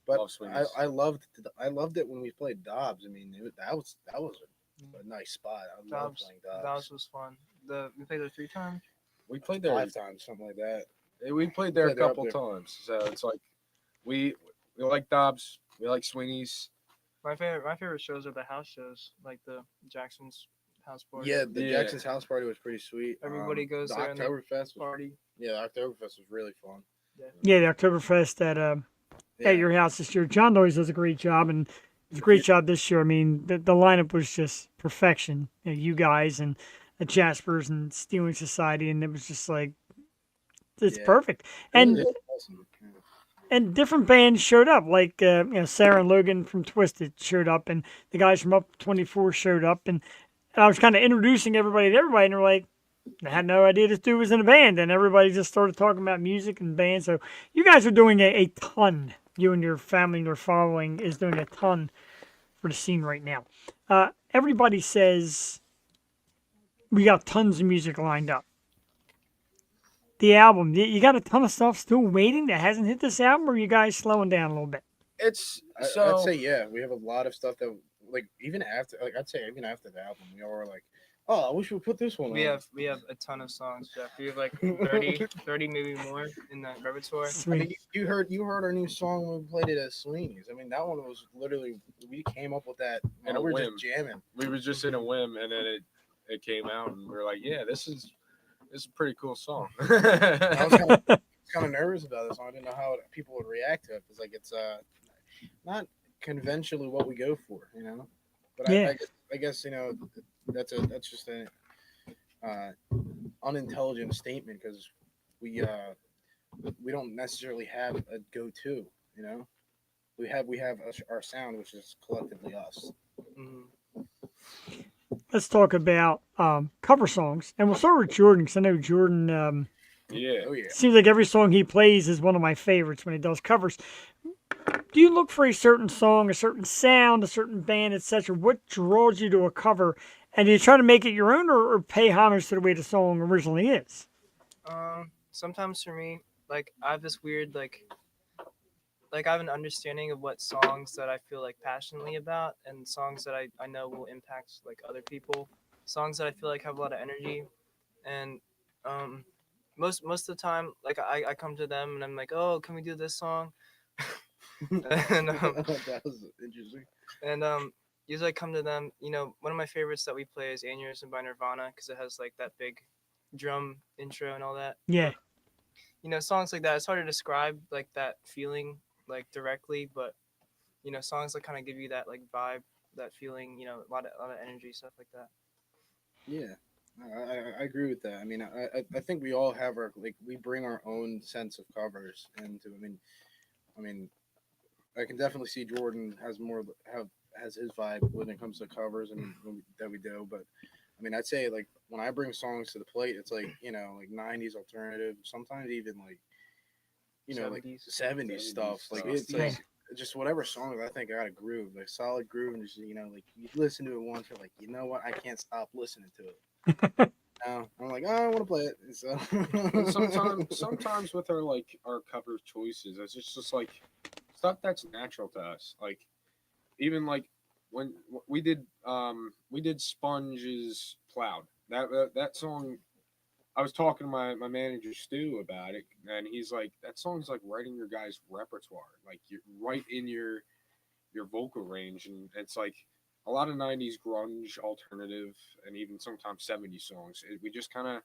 But Love Sweeney's. I loved it when we played Dobbs. I mean, that was a nice spot. I love playing Dobbs. Dobbs was fun. We played there 3 times. We played there 5 times, something like that. We played there a Played there up couple there. times. So it's like we like Dobbs. We like Sweeney's. My favorite shows are the house shows, like the Jackson's house party. Yeah, the Yeah. Jackson's house party was pretty sweet. Everybody goes the there and they Oktoberfest was party. Yeah, the Oktoberfest was really fun. Yeah, the Oktoberfest at Yeah. at your house this year. John always does a great job, and it's a great job this year. I mean, the lineup was just perfection. You guys and the Jaspers and Stealing Society, and it was just like it's Yeah. perfect. And It was awesome. Yeah. and different bands showed up, like Sarah and Logan from Twisted showed up, and the guys from Up 24 showed up, and I was kind of introducing everybody to everybody, and they're like, I had no idea this dude was in a band, and everybody just started talking about music and bands. So you guys are doing a ton. You and your family and your following is doing a ton for the scene right now. Everybody says we got tons of music lined up. The album, you got a ton of stuff still waiting that hasn't hit this album, or are you guys slowing down a little bit? It's I'd so say yeah, we have a lot of stuff that like even after like I'd say even after the album, we all were like, oh, I wish we put this one. We on. have a ton of songs, Jeff. We have like 30 maybe more in the repertoire. I Sweet. mean, you heard our new song when we played it at Sweeney's. I mean, that one was literally we came up with that In and a we were whim. just jamming. we was just in a whim, and then it came out, and we were like, yeah, this is a pretty cool song. I was kind of nervous about this song. I didn't know how people would react to it because like it's not conventionally what we go for, you know. But Yeah. I guess you know that's just a unintelligent statement because we don't necessarily have a go-to, you know. We have our sound, which is collectively us. Mhm. Let's talk about cover songs, and we'll start with Jordan because I know Jordan. Yeah. Oh yeah. Seems like every song he plays is one of my favorites when he does covers. Do you look for a certain song, a certain sound, a certain band, etc.? What draws you to a cover? And do you try to make it your own or pay homage to the way the song originally is? Sometimes for me, like I have this weird like I have an understanding of what songs that I feel like passionately about, and songs that I know will impact like other people, songs that I feel like have a lot of energy, and most of the time like I come to them and I'm like, oh, can we do this song? and That was interesting. and usually I come to them. You know, one of my favorites that we play is Aneurysm by Nirvana because it has like that big drum intro and all that. Yeah. You know, songs like that, it's hard to describe like that feeling like directly, but you know, songs that kind of give you that like vibe, that feeling, you know, a lot of energy, stuff like that. Yeah, I agree with that. I mean, I think we all have our like we bring our own sense of covers into. I mean, I can definitely see Jordan has his vibe when it comes to covers and that we do. But I mean, I'd say like when I bring songs to the plate, it's like you know like '90s alternative, sometimes even like you know like 70s. '70s stuff. Like it's Yeah. like just whatever songs I think I got a groove, like solid groove, and just you know like you listen to it once, you're like you know what, I can't stop listening to it. Now I'm like, oh, I want to play it. So And sometimes with our cover choices, it's just like stuff that's natural to us. Like even like when we did Sponge's Plowed. That song, I was talking to my manager Stu about it, and he's like, that song's like right in your guys' repertoire, like you're right in your vocal range, and it's like a lot of '90s grunge, alternative, and even sometimes '70s songs. We just kind of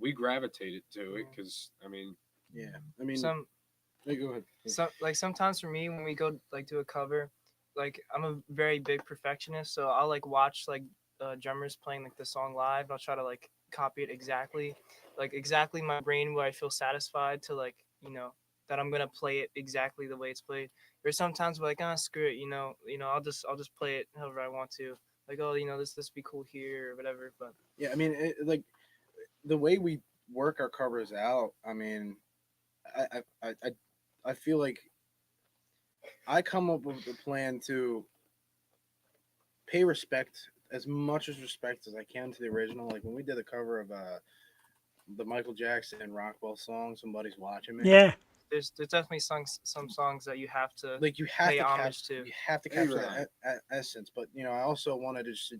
we gravitated to it because I mean, yeah, I mean, Some go ahead. sometimes for me when we go like do a cover, like I'm a very big perfectionist, so I'll like watch like drummers playing like the song live. I'll try to like copy it exactly my brain where I feel satisfied to like you know that I'm gonna play it exactly the way it's played. Or sometimes we're like, screw it, I'll just play it however I want to. Like, oh, this be cool here or whatever. But Yeah, I mean, like the way we work our covers out. I mean, I feel like I come up with a plan to pay respect as much as respect as I can to the original. Like when we did the cover of the Michael Jackson and Rockwell song, Somebody's Watching Me. Yeah. there's definitely some songs that you have to Like you have pay to homage to. you have to capture that essence. But you know, I also wanted to just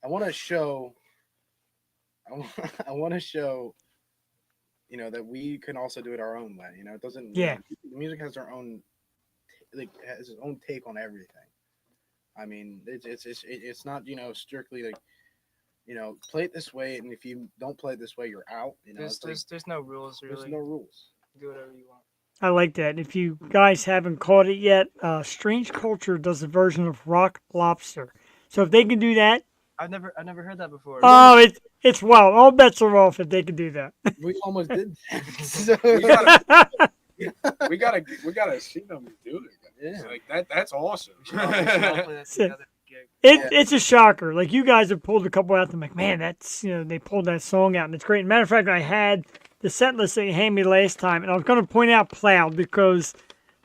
I want to show. I want to show. That we can also do it our own way. It doesn't. Yeah. Music has their own, has its own take on everything. I mean, it's not strictly like, play it this way, and if you don't play it this way, you're out. There's no rules really. There's no rules. Do whatever you want. I like that. If you guys haven't caught it yet, Strange Culture does a version of Rock Lobster. So if they can do that, I've never heard that before. oh, it's wow. All bets are off if they can do that. We almost did that. So, we gotta see them do it. Yeah. Like that's awesome. We should all play that together. It's a shocker. Like you guys have pulled a couple out. I'm like, man, that's they pulled that song out and it's great. Matter of fact, I had the set list that you handed me last time, and I was going to point out Plowed because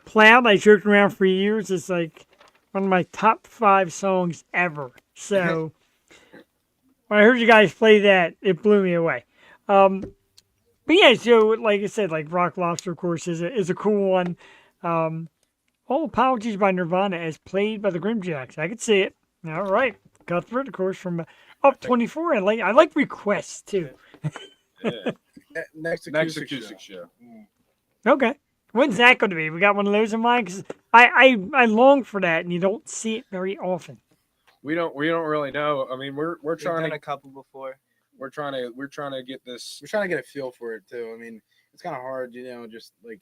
Plowed I joked around for years is like one of my top 5 songs ever. So when I heard you guys play that, it blew me away. But yeah, so like I said, like Rock Lobster, of course, is a cool one. All Apologies by Nirvana as played by the GrimJacks. I could see it. All right. Cuthbert, of course, from Up 24. I like requests, too. Yeah. Next Next acoustic, acoustic show. Okay. When's that going to be? We got one of those in mind? Because I long for that, and you don't see it very often. We don't really know. I mean, we're We've trying done to a couple before. we're trying to get this. We're trying to get a feel for it too. I mean, it's kind of hard, just like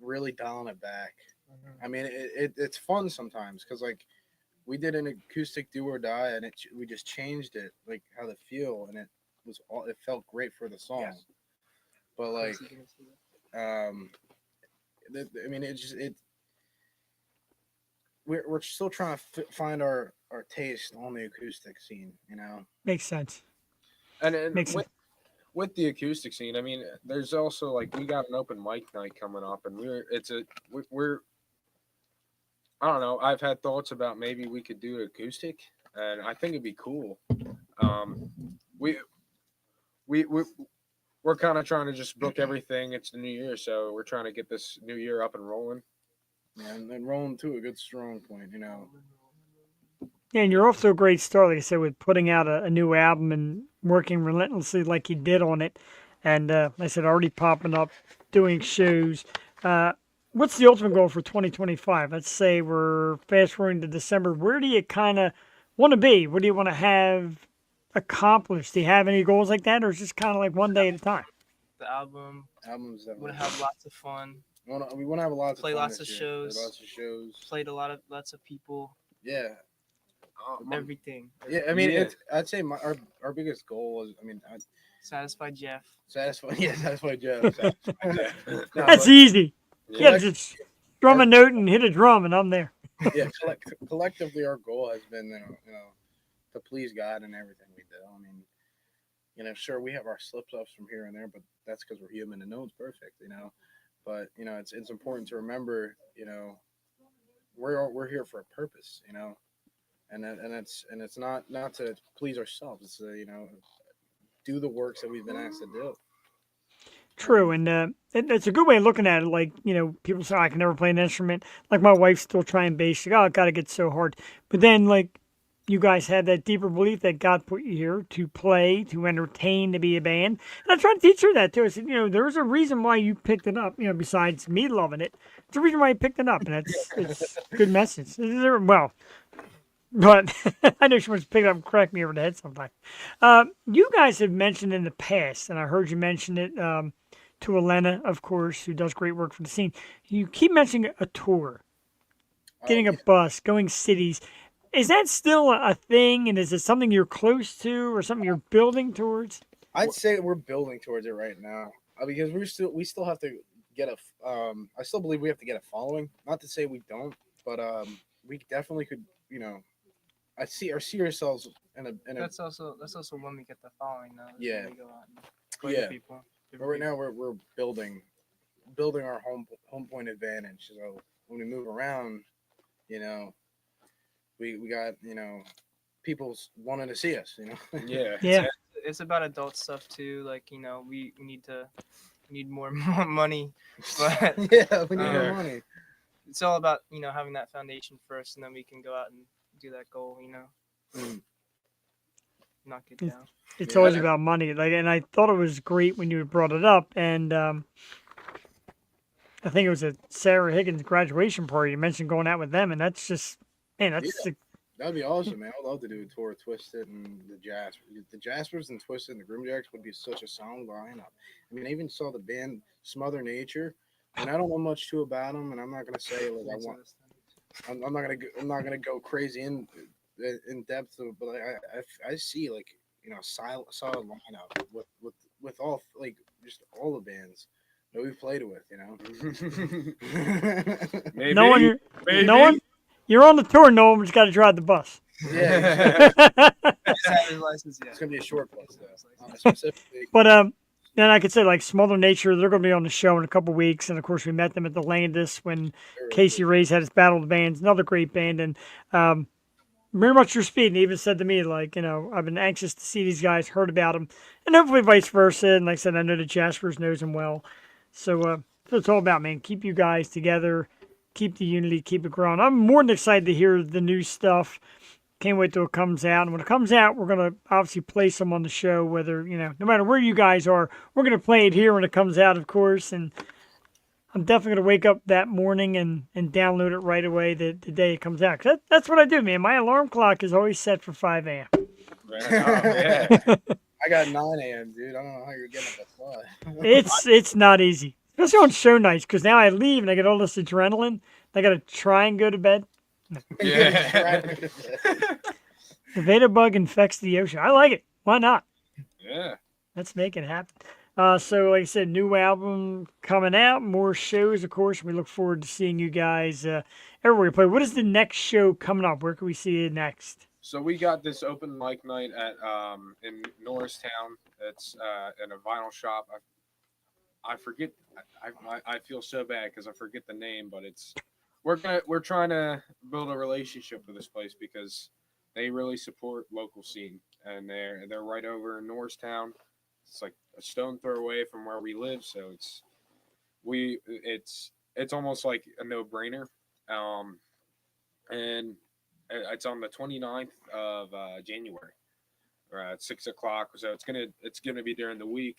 really dialing it back. I mean, it's fun sometimes because like we did an acoustic do or die, and we just changed it like how the feel, and it felt great for the song. Yes. But like, I mean, we're still trying to find our taste on the acoustic scene, Makes sense. And Makes sense. with the acoustic scene, I mean, there's also like we got an open mic night coming up, and we're I don't know. I've had thoughts about maybe we could do acoustic, and I think it'd be cool. We we're kind of trying to just book everything. It's the new year, so we're trying to get this new year up and rolling. and rolling to a good strong point, Yeah, and you're off to a great start, like I said, with putting out a new album and working relentlessly like you did on it. And like I said, already popping up, doing shows. What's the ultimate goal for 2025? Let's say we're fast forwarding to December. Where do you kind of want to be? What do you want to have accomplished? Do you have any goals like that, or is it just kind of like one day at a time? The albums that would have lots of fun. we want to have lots of Play fun lots this of year. shows. Play lots of shows. Played lots of people. Yeah, Everything. yeah. I mean, Yeah. I'd say our biggest goal is, Satisfy Jeff. satisfy Jeff. Satisfy Jeff. No, That's but, easy. Yeah, Yeah. just drum a note and hit a drum, and I'm there. yeah. Collectively, our goal has been, to please God in everything we do. I mean, sure, we have our slip-ups from here and there, but that's because we're human and no one's perfect, But it's important to remember, we're here for a purpose, and it's not to please ourselves. It's to do the works that we've been asked to do. True, and it's a good way of looking at it. Like, people say, I can never play an instrument. Like, my wife's still trying bass. She's like, oh, it got to get so hard. But then, like, you guys have that deeper belief that God put you here to play, to entertain, to be a band. And I try to teach her that, too. I said, there's a reason why you picked it up, besides me loving it. There's a reason why you picked it up, and it's a good message. Well, but I know she wants to pick it up and crack me over the head sometime. You guys have mentioned in the past, and I heard you mention it to Elena, of course, who does great work for the scene. You keep mentioning a tour, getting a bus, going cities. Is that still a thing, and is it something you're close to or something you're building towards? I'd say we're building towards it right now because we still have to get I still believe we have to get a following. Not to say we don't, but we definitely could. I see ourselves in a. That's also when we get the following though. Yeah. When we go out and play Yeah. people. But right now we're building our home point advantage. So when we move around, we got people wanting to see us. Yeah. Yeah. It's about adult stuff too. Like we need more money, but Yeah, we need Yeah. more money. it's all about having that foundation first, and then we can go out and do that goal. Mm. Knock it down. It's Yeah. always about money. Like, and I thought it was great when you brought it up. And I think it was at Sarah Higgins' graduation party. You mentioned going out with them, and that's just, man, that's That'd be awesome, man. I'd love to do a tour of Twisted and the Jaspers. The Jaspers and Twisted and the GrimJacks would be such a sound lineup. I mean, I even saw the band Smother Nature, and I don't know much too about them, and I'm not gonna say like I'm not gonna go crazy in depth, but I see like solid lineup with all like just all the bands that we've played with, Maybe. no one. Maybe. No one. You're on the tour. No one's got to drive the bus. Yeah, Driver's license, yeah. it's gonna be a short place though. Specifically, But then I could say like Small Nature, they're going to be on the show in a couple weeks, and of course we met them at the Landis when they're really Casey cool. Ray's had his Battle of the Bands, another great band, and very much your speed. And he even said to me like, I've been anxious to see these guys, heard about them, and hopefully vice versa. And like I said, I know that Jaspers knows him well, so that's what it's all about, man. Keep you guys together, keep the unity, keep it growing. I'm more than excited to hear the new stuff. Can't wait till it comes out. And when it comes out, we're going to obviously play some on the show, whether, no matter where you guys are, we're going to play it here when it comes out, of course. And I'm definitely going to wake up that morning and download it right away the day it comes out. 'Cause that's what I do, man. My alarm clock is always set for 5 a.m. Right. Oh, yeah. I got 9 a.m., dude. I don't know how you're getting up at 5. It's not easy, especially on show nights, because now I leave and I get all this adrenaline. I got to try and go to bed. Yeah. The Veda bug infects the ocean. I like it. Why not? Yeah. Let's make it happen. So, like I said, new album coming out, more shows, of course. We look forward to seeing you guys everywhere you play. What is the next show coming up? Where can we see you next? So we got this open mic night at in Norristown. It's in a vinyl shop. I forget. I feel so bad because I forget the name, but we're trying to build a relationship with this place because they really support local scene, and they're right over in Norristown. It's like a stone throw away from where we live, so it's almost like a no brainer. And it's on the 29th of January, at 6:00. So it's gonna be during the week.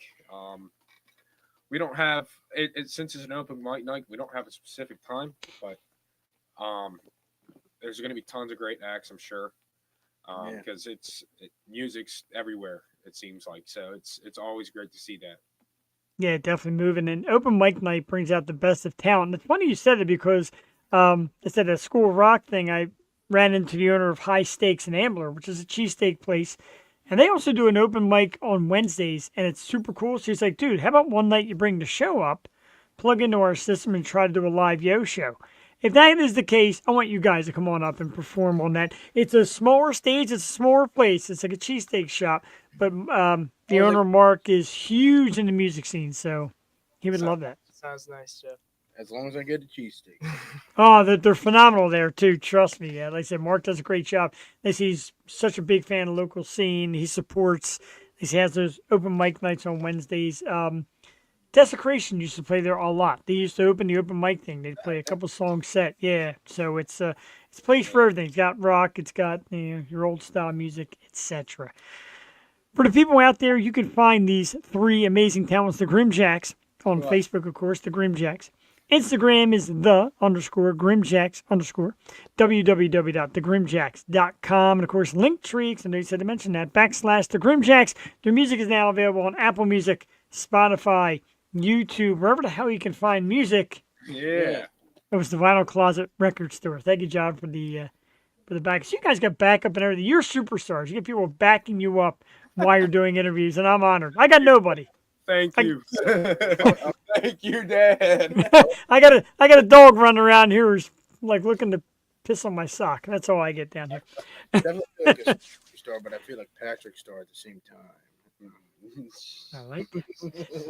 We don't have it since it's an open mic night. We don't have a specific time, but there's going to be tons of great acts, I'm sure, because music's everywhere. It seems like so. It's always great to see that. Yeah, definitely moving. And open mic night brings out the best of talent. And it's funny you said it because it's at a School of Rock thing. I ran into the owner of High Stakes in Ambler, which is a cheesesteak place. And they also do an open mic on Wednesdays, and it's super cool. So he's like, dude, how about one night you bring the show up, plug into our system, and try to do a live yo show? If that is the case, I want you guys to come on up and perform on that. It's a smaller stage. It's a smaller place. It's like a cheesesteak shop. But the owner, Mark, is huge in the music scene, so he would love that. Sounds nice, Jeff. As long as I get a cheesesteak. Oh, they're phenomenal there, too. Trust me. Yeah, like I said, Mark does a great job. He's such a big fan of local scene. He supports, he has those open mic nights on Wednesdays. Desecration used to play there a lot. They used to open the open mic thing. They'd play a couple songs set. Yeah, so it's a place for everything. It's got rock. It's got your old style music, etc. For the people out there, you can find these three amazing talents, the GrimJacks, on Facebook, of course, the GrimJacks. Instagram is _GrimJacks _ www.thegrimjacks.com. And of course, Linktree, because I know you said to mention that, / the GrimJacks. Their music is now available on Apple Music, Spotify, YouTube, wherever the hell you can find music. Yeah. It was the Vinyl Closet Record Store. Thank you, John, for the back. So you guys got backup and everything. You're superstars. You get people backing you up while you're doing interviews, and I'm honored. I got nobody. Thank you. Thank you, Dad. I got a dog running around here who's like looking to piss on my sock. That's all I get down here. Definitely feel like a superstar, but I feel like Patrick Star at the same time. I like it.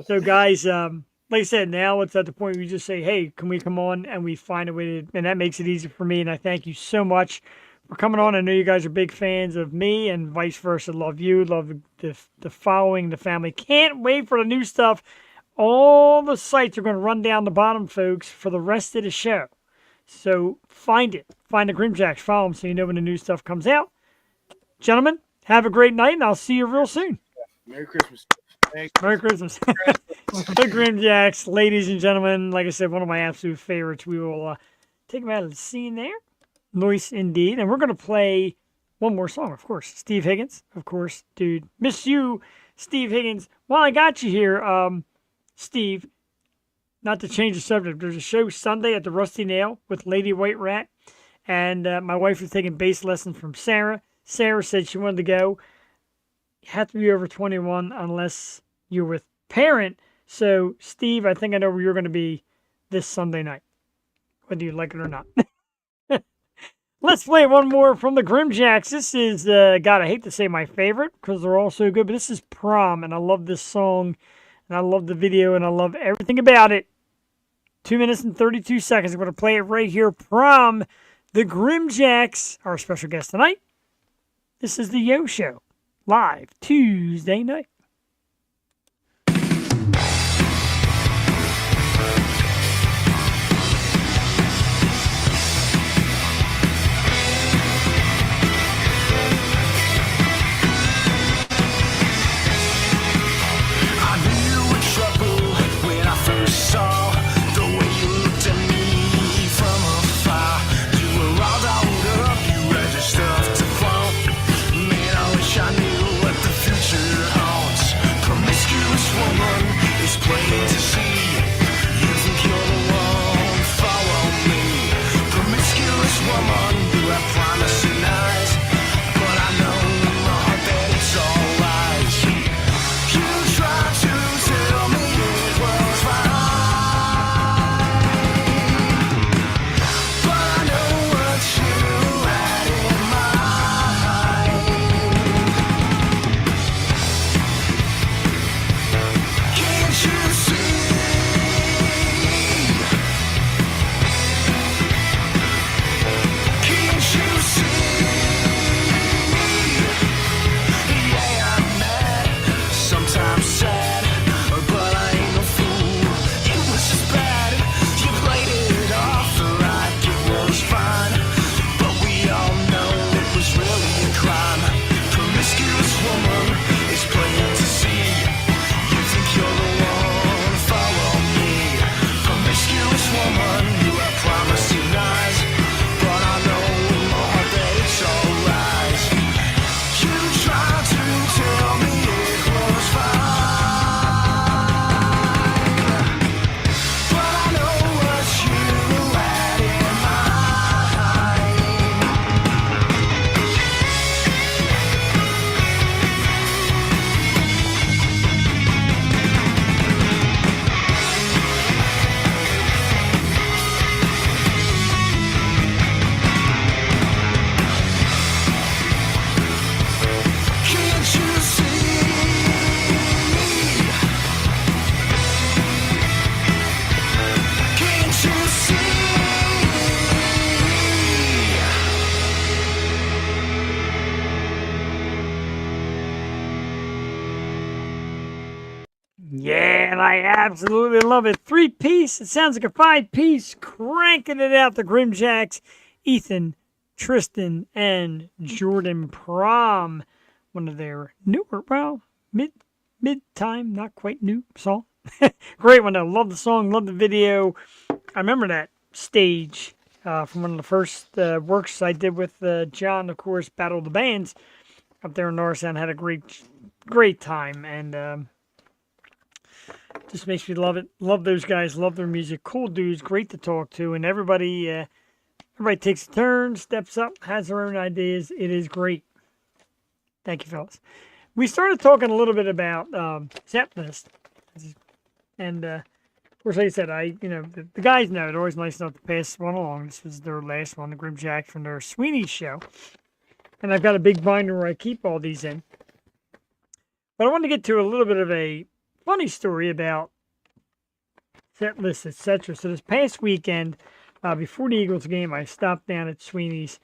So, guys, like I said, now it's at the point where you just say, hey, can we come on? And we find a way to, and that makes it easy for me. And I thank you so much for coming on. I know you guys are big fans of me and vice versa. Love you. Love the following, the family. Can't wait for the new stuff. All the sites are going to run down the bottom, folks, for the rest of the show. So find it. Find the GrimJacks. Follow them so you know when the new stuff comes out. Gentlemen, have a great night, and I'll see you real soon. Merry Christmas. Merry Christmas. The GrimJacks, ladies and gentlemen, like I said, one of my absolute favorites. We will take them out of the scene there. Nice indeed. And we're going to play one more song, of course. Steve Higgins, of course. Dude, miss you, Steve Higgins. While I got you here, Steve, not to change the subject, there's a show Sunday at the Rusty Nail with Lady White Rat. And my wife was taking bass lessons from Sarah. Sarah said she wanted to go. You have to be over 21 unless you're with parent. So, Steve, I think I know where you're going to be this Sunday night, whether you like it or not. Let's play one more from the GrimJacks. This is, God, I hate to say my favorite because they're all so good, but this is Prom, and I love this song, and I love the video, and I love everything about it. 2 minutes and 32 seconds. I'm going to play it right here. Prom, the GrimJacks, our special guest tonight. This is the Yo Show, live Tuesday night. Yeah, and I absolutely love it. 3-piece. It sounds like a 5-piece. Cranking it out. The GrimJacks. Ethan, Tristan, and Jordan. Prom. One of their newer, well, mid-time, not quite new song. Great one. I love the song. Love the video. I remember that stage from one of the first works I did with John, of course, Battle of the Bands up there in Norristown. Had a great time, and just makes me love it. Love those guys. Love their music. Cool dudes. Great to talk to. And everybody takes a turn, steps up, has their own ideas. It is great. Thank you, fellas. We started talking a little bit about set list. And, of course, like I said, the guys know it's always nice enough to pass one along. This was their last one, the GrimJacks from their Sweeney show. And I've got a big binder where I keep all these in. But I want to get to a little bit of a funny story about set lists, etc. So this past weekend, before the Eagles game, I stopped down at Sweeney's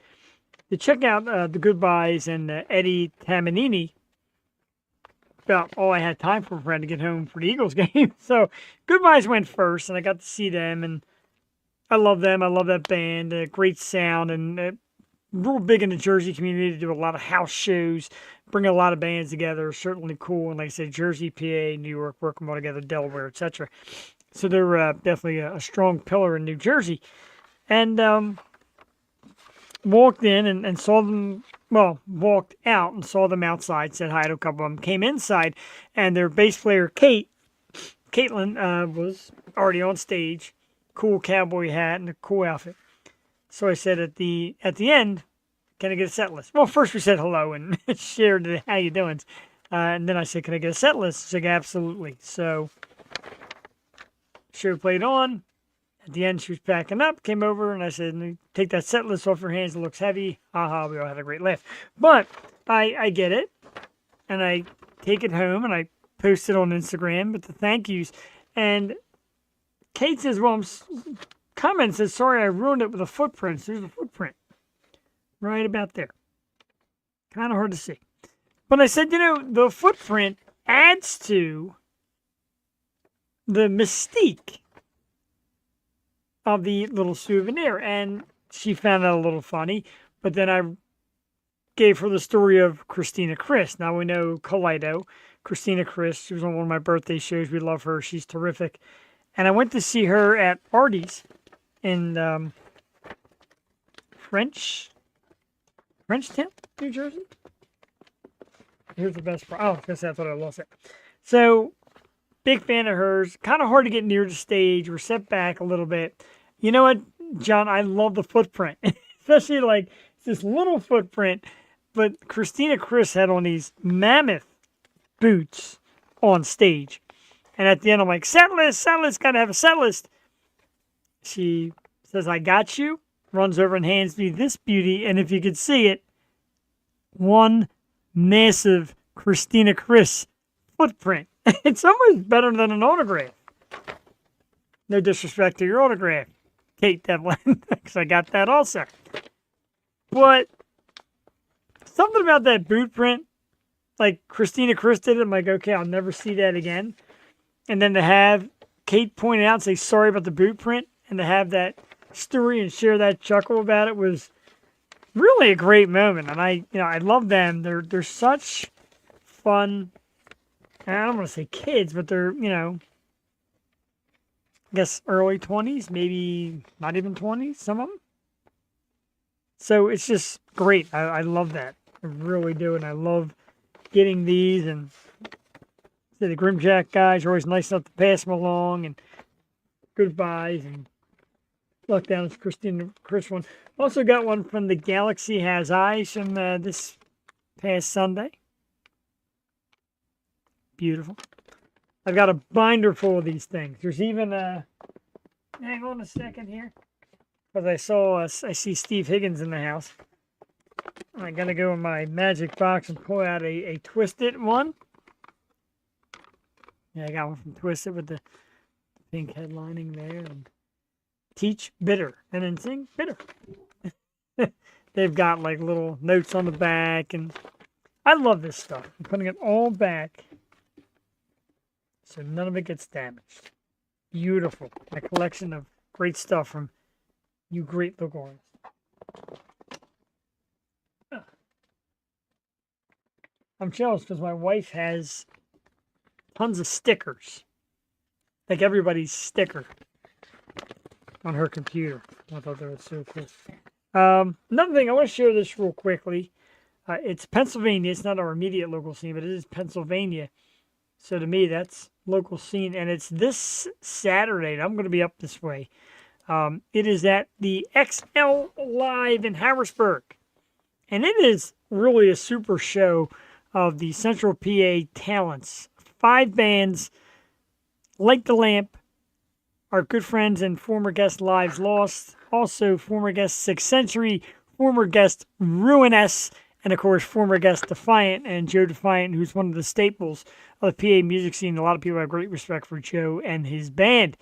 to check out the Goodbyes and Eddie Tamanini. About all I had time for to get home for the Eagles game. So Goodbyes went first, and I got to see them, and I love them. I love that band. Great sound, and real big in the Jersey community. They do a lot of house shows, bring a lot of bands together. Certainly cool. And like I said, Jersey, PA, New York, work them all together, Delaware, etc. So they're definitely a strong pillar in New Jersey. And walked in and saw them, well, walked out and saw them outside, said hi to a couple of them, came inside, and their bass player, Caitlin, was already on stage, cool cowboy hat and a cool outfit. So I said at the end, can I get a set list? Well, first we said hello and shared the how you doing. And then I said, can I get a set list? She said, absolutely. So show played on, At the end, she was packing up, came over, and I said, take that set list off your hands. It looks heavy. Haha, we all had a great laugh. But I get it, and I take it home, and I post it on Instagram with the thank yous. And Kate says, well, comment says, sorry, I ruined it with a footprint. So there's a footprint right about there. Kind of hard to see. But I said, the footprint adds to the mystique of the little souvenir. And she found that a little funny. But then I gave her the story of Christina Chris. Now we know Kaleido. Christina Chris, she was on one of my birthday shows. We love her. She's terrific. And I went to see her at Artie's in Frenchtown, New Jersey. Here's the best part. Oh, I guess I thought I lost it. So, big fan of hers. Kind of hard to get near the stage. We're set back a little bit. You know what, John? I love the footprint. Especially like this little footprint. But Christina Chris had on these mammoth boots on stage. And at the end, I'm like, set list, got to have a set list. She says, I got you. Runs over and hands me this beauty. And if you could see it, one massive Christina Chris footprint. It's almost better than an autograph. No disrespect to your autograph, Kate Devlin, because I got that also. But something about that boot print, like Christina Chris did it, I'm like, okay, I'll never see that again. And then to have Kate point it out and say sorry about the boot print and to have that story and share that chuckle about it was really a great moment. And I love them. They're such fun. I don't want to say kids, but they're, I guess early 20s, maybe not even 20s, some of them. So it's just great. I love that. I really do. And I love getting these, and the GrimJack guys are always nice enough to pass them along, and goodbyes, and luck down is Christina Chris one. Also got one from The Galaxy Has Eyes from this past Sunday. Beautiful. I've got a binder full of these things. There's even hang on a second here, because I see Steve Higgins in the house. I gotta go in my magic box and pull out a Twisted one. Yeah, I got one from Twisted with the pink headlining there. And Teach Bitter. And then Sing Bitter. They've got like little notes on the back. And I love this stuff. I'm putting it all back so none of it gets damaged. Beautiful. A collection of great stuff from you great local artists. I'm jealous because my wife has tons of stickers. Like everybody's sticker on her computer. I thought that was so cool. Another thing, I want to share this real quickly. It's Pennsylvania. It's not our immediate local scene, but it is Pennsylvania. So to me, that's local scene. And it's this Saturday. I'm going to be up this way. It is at the XL Live in Harrisburg. And it is really a super show of the Central PA talents. 5 bands, Light the Lamp, our good friends and former guest Lives Lost, also former guest 6th Century, former guest Ruiness, and of course former guest Defiant, and Joe Defiant, who's one of the staples of the PA music scene. A lot of people have great respect for Joe and his band.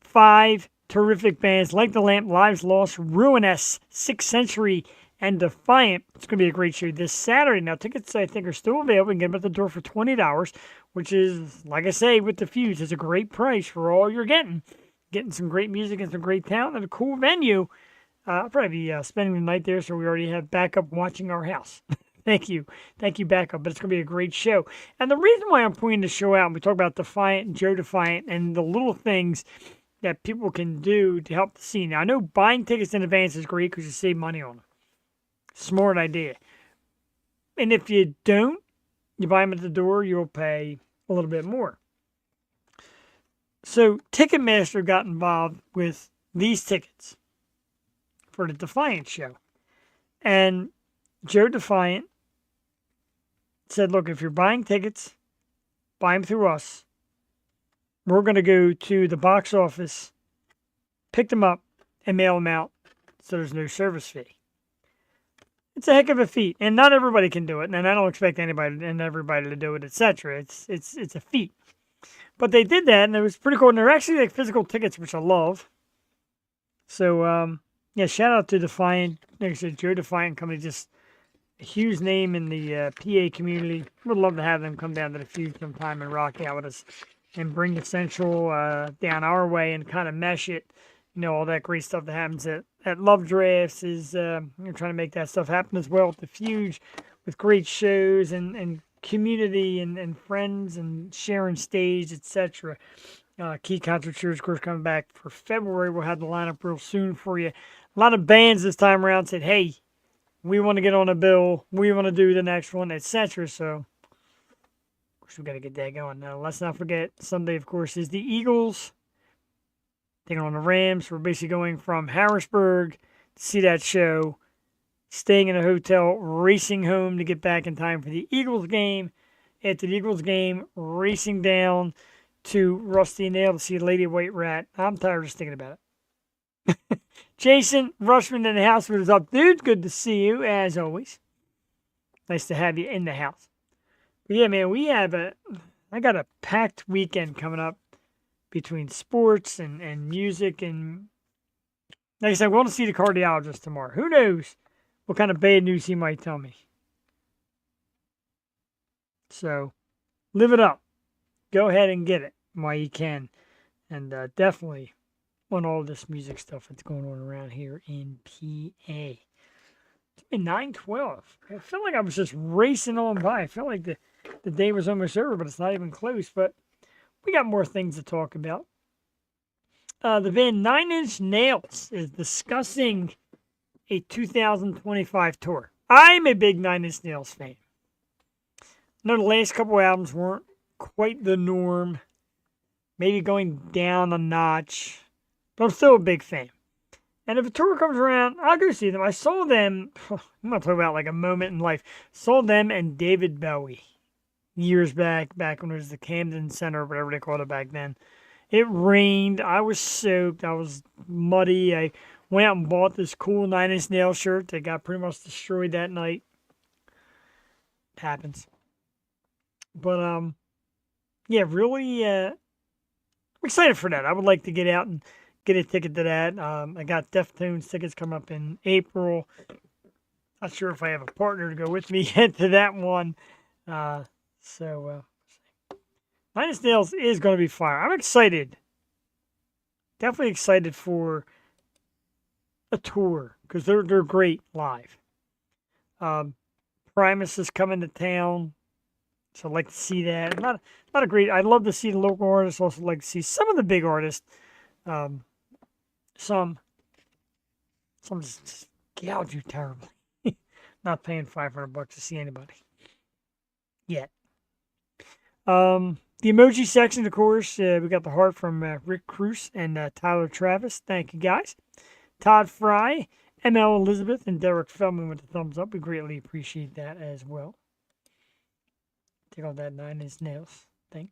5 terrific bands, Light the Lamp, Lives Lost, Ruiness, 6th Century, and Defiant. It's going to be a great show this Saturday. Now, tickets, I think, are still available. You can get them at the door for $20, which is, like I say, with the Fuse, it's a great price for all you're getting. Getting some great music and some great talent at a cool venue. I'll probably be spending the night there, so we already have backup watching our house. Thank you. Thank you, backup. But it's going to be a great show. And the reason why I'm pointing the show out, and we talk about Defiant and Joe Defiant and the little things that people can do to help the scene. Now, I know buying tickets in advance is great because you save money on them. Smart idea. And if you don't, you buy them at the door, you'll pay a little bit more. So Ticketmaster got involved with these tickets for the Defiant show. And Joe Defiant said, look, if you're buying tickets, buy them through us. We're going to go to the box office pick them up, and mail them out, so there's no service fee. It's a heck of a feat, and not everybody can do it, and I don't expect anybody and everybody to do it, etc. It's a feat. But they did that, and it was pretty cool. And they're actually like physical tickets, which I love. So, yeah, shout out to Defiant. Like I said, Joe Defiant Company, just a huge name in the PA community. Would love to have them come down to the Fuse sometime and rock out with us and bring the Central down our way and kind of mesh it. You know, all that great stuff that happens at Love Drafts is trying to make that stuff happen as well at the Fuse with great shows and community and friends and sharing stage, etc. Key Concert Series, of course, coming back for February. We'll have the lineup real soon for you. A lot of bands this time around said, hey, we want to get on a bill. We want to do the next one, etc. So, of course, we got to get that going. Now, let's not forget, Sunday, of course, is the Eagles taking on the Rams. We're basically going from Harrisburg to see that show, staying in a hotel, racing home to get back in time for the Eagles game. After the Eagles game, racing down to Rusty Nail to see Lady White Rat. I'm tired of just thinking about it. Jason Rushman in the house. What is up, dude? Good to see you, as always. Nice to have you in the house. But yeah, man, I got a packed weekend coming up between sports and music. And like I said, I'm going to see the cardiologist tomorrow. Who knows what kind of bad news he might tell me. So, live it up. Go ahead and get it while you can. And definitely on all this music stuff that's going on around here in PA. It's been 9:12. I felt like I was just racing on by. I felt like the day was almost over, but it's not even close. But we got more things to talk about. The band 9 Inch Nails is discussing a 2025 tour. I'm a big 9 Inch Nails fan. I know the last couple albums weren't quite the norm. Maybe going down a notch. But I'm still a big fan. And if a tour comes around, I'll go see them. I saw them, I'm going to talk about like a moment in life. Saw them and David Bowie years back when it was the Camden Center, or whatever they called it back then. It rained. I was soaked. I was muddy. I went out and bought this cool 9 Inch Nails shirt that got pretty much destroyed that night. It happens. But, yeah, really I'm excited for that. I would like to get out and get a ticket to that. I got Deftones tickets coming up in April. Not sure if I have a partner to go with me yet to that one. So, 9 Inch Nails is going to be fire. I'm excited. Definitely excited for a tour because they're great live. Primus is coming to town, so I'd like to see that. Not a great. I'd love to see the local artists. Also like to see some of the big artists. Some just gouge you terribly. Not paying $500 to see anybody yet. The emoji section, of course, we got the heart from Rick Cruz and Tyler Travis. Thank you, guys. Todd Fry, ML Elizabeth, and Derek Feldman with the thumbs up. We greatly appreciate that as well. Take all that 9 Inch Nails thing.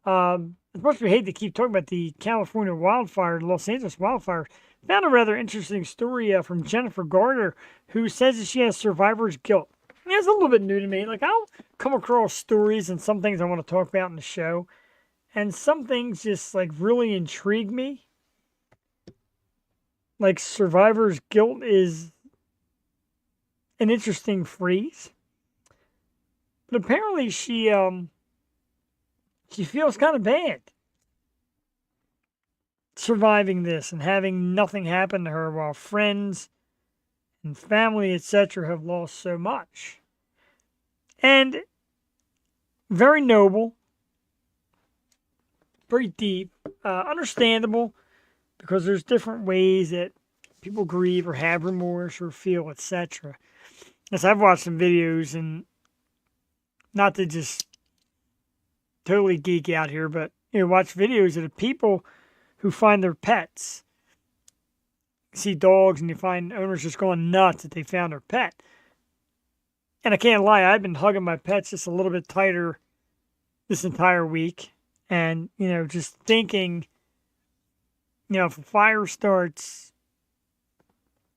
As much as we hate to keep talking about the California wildfire, Los Angeles wildfire, found a rather interesting story from Jennifer Garner, who says that she has survivor's guilt. And that's a little bit new to me. Like, I'll come across stories and some things I want to talk about in the show, and some things just, like, really intrigue me. Like, survivor's guilt is an interesting phrase. But apparently she feels kind of bad surviving this and having nothing happen to her while friends and family, etc., have lost so much. And very noble, very deep, understandable, because there's different ways that people grieve or have remorse or feel, etc. As I've watched some videos, and not to just totally geek out here, but watch videos of the people who find their pets. You see dogs and you find owners just going nuts that they found their pet. And I can't lie, I've been hugging my pets just a little bit tighter this entire week. And, just thinking, if a fire starts,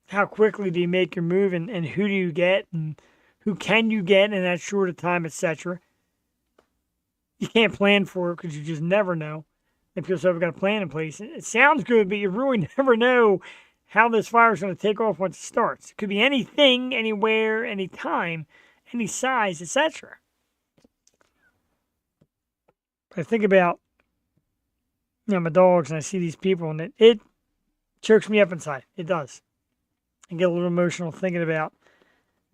how quickly do you make your move, and who do you get, and who can you get in that short of time, etc. You can't plan for it because you just never know. If you've got a plan in place, it sounds good, but you really never know how this fire is going to take off once it starts. It could be anything, anywhere, anytime, any size, etc. I think about my dogs, and I see these people, and it chokes me up inside. It does. I get a little emotional thinking about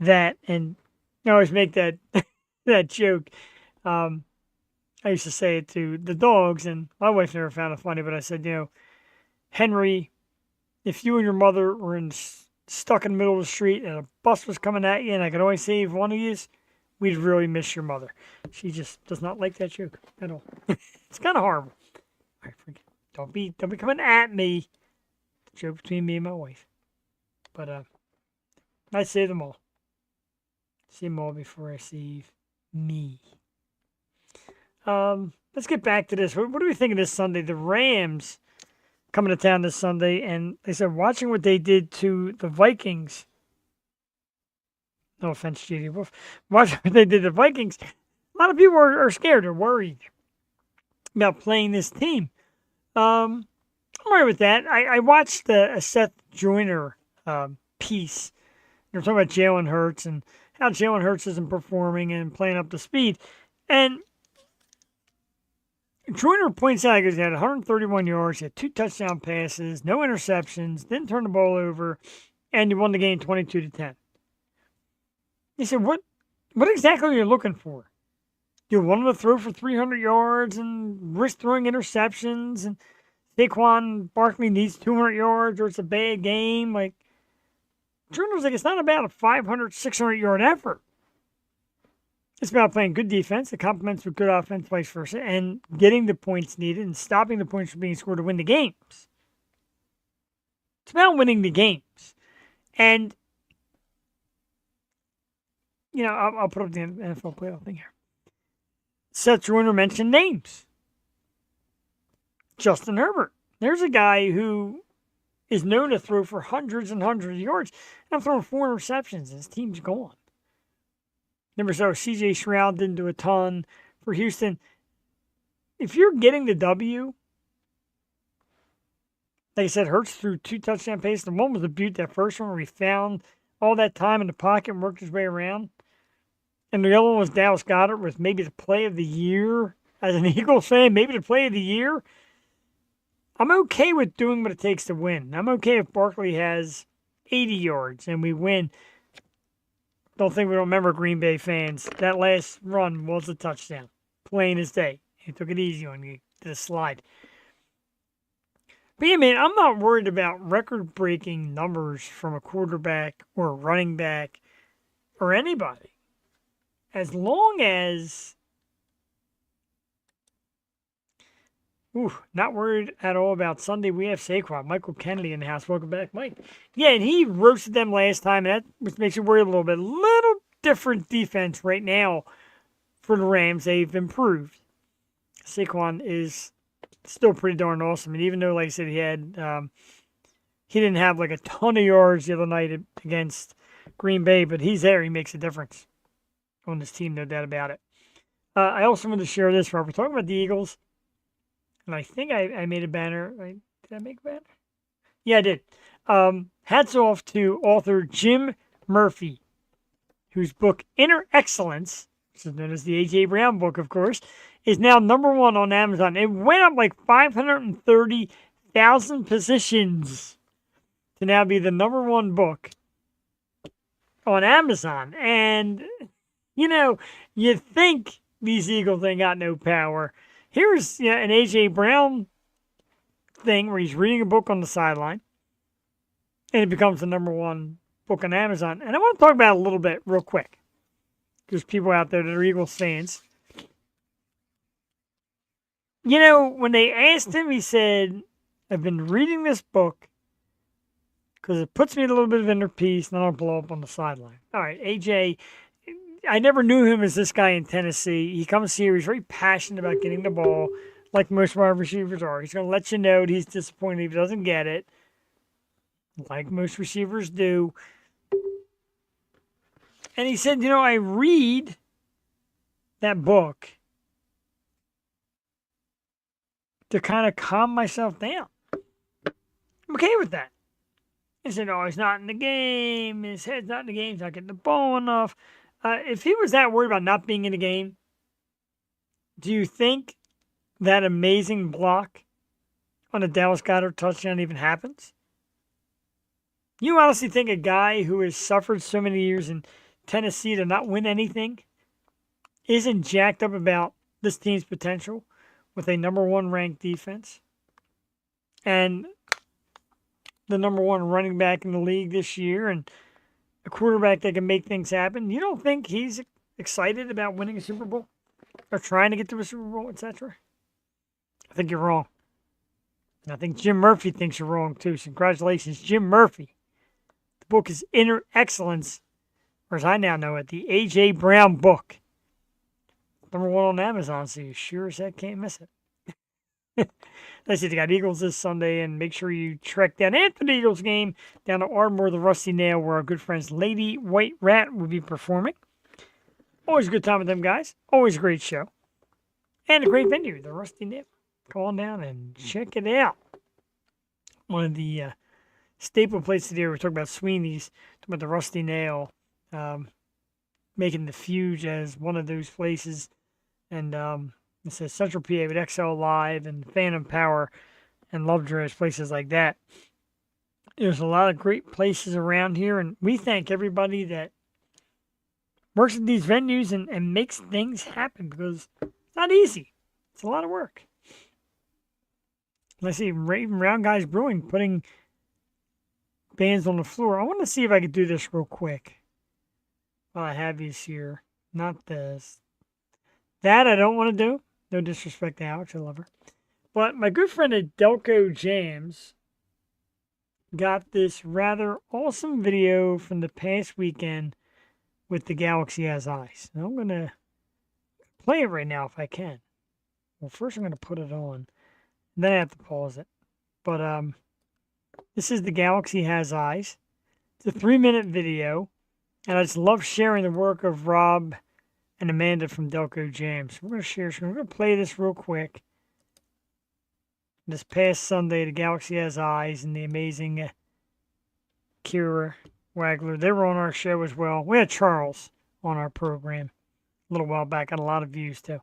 that, and I always make that that joke. I used to say it to the dogs, and my wife never found it funny, but I said, Henry, if you and your mother were stuck in the middle of the street and a bus was coming at you and I could only save one of you, we'd really miss your mother. She just does not like that joke at all. It's kind of horrible. All right, don't be coming at me. The joke between me and my wife. But I save them all. Save them all before I save me. Let's get back to this. What do we think of this Sunday? The Rams coming to town this Sunday, and they said watching what they did to the Vikings. No offense, JD Wolf. Watching what they did to the Vikings, a lot of people are scared or worried about playing this team. I'm all right with that. I watched a Seth Joyner piece. They're talking about Jalen Hurts and how Jalen Hurts isn't performing and playing up to speed. And Joyner points out, he had 131 yards, he had 2 touchdown passes, no interceptions, didn't turn the ball over, and you won the game 22-10. He said, what exactly are you looking for? You want him to throw for 300 yards and risk throwing interceptions, and Saquon Barkley needs 200 yards, or it's a bad game? Like, Joyner's like, it's not about a 500, 600-yard effort. It's about playing good defense that complements with good offense, vice versa, and getting the points needed and stopping the points from being scored to win the games. It's about winning the games. And, I'll put up the NFL playoff thing here. Seth Joyner mentioned names. Justin Herbert. There's a guy who is known to throw for hundreds and hundreds of yards. And I'm throwing 4 interceptions, and his team's gone. Number 7, C.J. Stroud didn't do a ton for Houston. If you're getting the W, like I said, Hurts threw 2 touchdown passes. The one was a beaut, that first one where he found all that time in the pocket and worked his way around. And the other one was Dallas Goedert with maybe the play of the year. As an Eagles fan, maybe the play of the year. I'm okay with doing what it takes to win. I'm okay if Barkley has 80 yards and we win. Don't think we don't remember, Green Bay fans. That last run was a touchdown. Plain as day. He took it easy on you. Did a slide. But yeah, man, I'm not worried about record-breaking numbers from a quarterback or a running back or anybody. As long as... not worried at all about Sunday. We have Saquon. Michael Kennedy in the house. Welcome back, Mike. Yeah, and he roasted them last time, and that makes you worry a little bit. Little different defense right now for the Rams. They've improved. Saquon is still pretty darn awesome. And even though, like I said, he didn't have like a ton of yards the other night against Green Bay, but he's there. He makes a difference on this team, no doubt about it. I also wanted to share this, Rob. We're talking about the Eagles. And I think I made a banner. Did I make a banner? Yeah, I did. Hats off to author Jim Murphy, whose book Inner Excellence, which is known as the A.J. Brown book, of course, is now #1 on Amazon. It went up like 530,000 positions to now be the #1 book on Amazon. And, you think these Eagles ain't got no power. Here's an A.J. Brown thing where he's reading a book on the sideline, and it becomes the #1 book on Amazon. And I want to talk about it a little bit real quick. There's people out there that are Eagles fans. When they asked him, he said, I've been reading this book because it puts me in a little bit of inner peace, and then I'll blow up on the sideline. All right, A.J., I never knew him as this guy in Tennessee. He comes here. He's very passionate about getting the ball. like most wide receivers are. He's going to let you know that he's disappointed if he doesn't get it, like most receivers do. And he said, I read that book to kind of calm myself down. I'm okay with that. He said, he's not in the game. His head's not in the game. He's not getting the ball enough. If he was that worried about not being in the game, do you think that amazing block on a Dallas Goedert touchdown even happens? You honestly think a guy who has suffered so many years in Tennessee to not win anything isn't jacked up about this team's potential with a number 1 ranked defense and the number 1 running back in the league this year and a quarterback that can make things happen? You don't think he's excited about winning a Super Bowl or trying to get to a Super Bowl, etc.? I think you're wrong. And I think Jim Murphy thinks you're wrong too. So congratulations, Jim Murphy. The book is Inner Excellence, or as I now know it, the A.J. Brown book. Number 1 on Amazon, so you sure as heck can't miss it. That's it. They got Eagles this Sunday, and make sure you trek down after the Eagles game down to Ardmore, the Rusty Nail, where our good friends Lady White Rat will be performing. Always a good time with them guys. Always a great show. And a great venue, the Rusty Nail. Come on down and check it out. One of the staple places today, we're talking about Sweeney's, talking about the Rusty Nail, making the Fuge as one of those places. And it says Central PA with XL Live and Phantom Power and Lovejoy, places like that. There's a lot of great places around here, and we thank everybody that works at these venues and makes things happen, because it's not easy. It's a lot of work. And I see even Round Guys Brewing putting bands on the floor. I want to see if I could do this real quick while I have these here. Not this. That I don't want to do. No disrespect to Alex, I love her. But my good friend at Delco Jams got this rather awesome video from the past weekend with The Galaxy Has Eyes. And I'm going to play it right now if I can. Well, first I'm going to put it on. And then I have to pause it. But this is The Galaxy Has Eyes. It's a 3-minute video. And I just love sharing the work of Rob and Amanda from Delco Jams. We're going to share screen. We're going to play this real quick. This past Sunday, The Galaxy Has Eyes and the amazing Kira Wagler. They were on our show as well. We had Charles on our program a little while back. Got a lot of views too.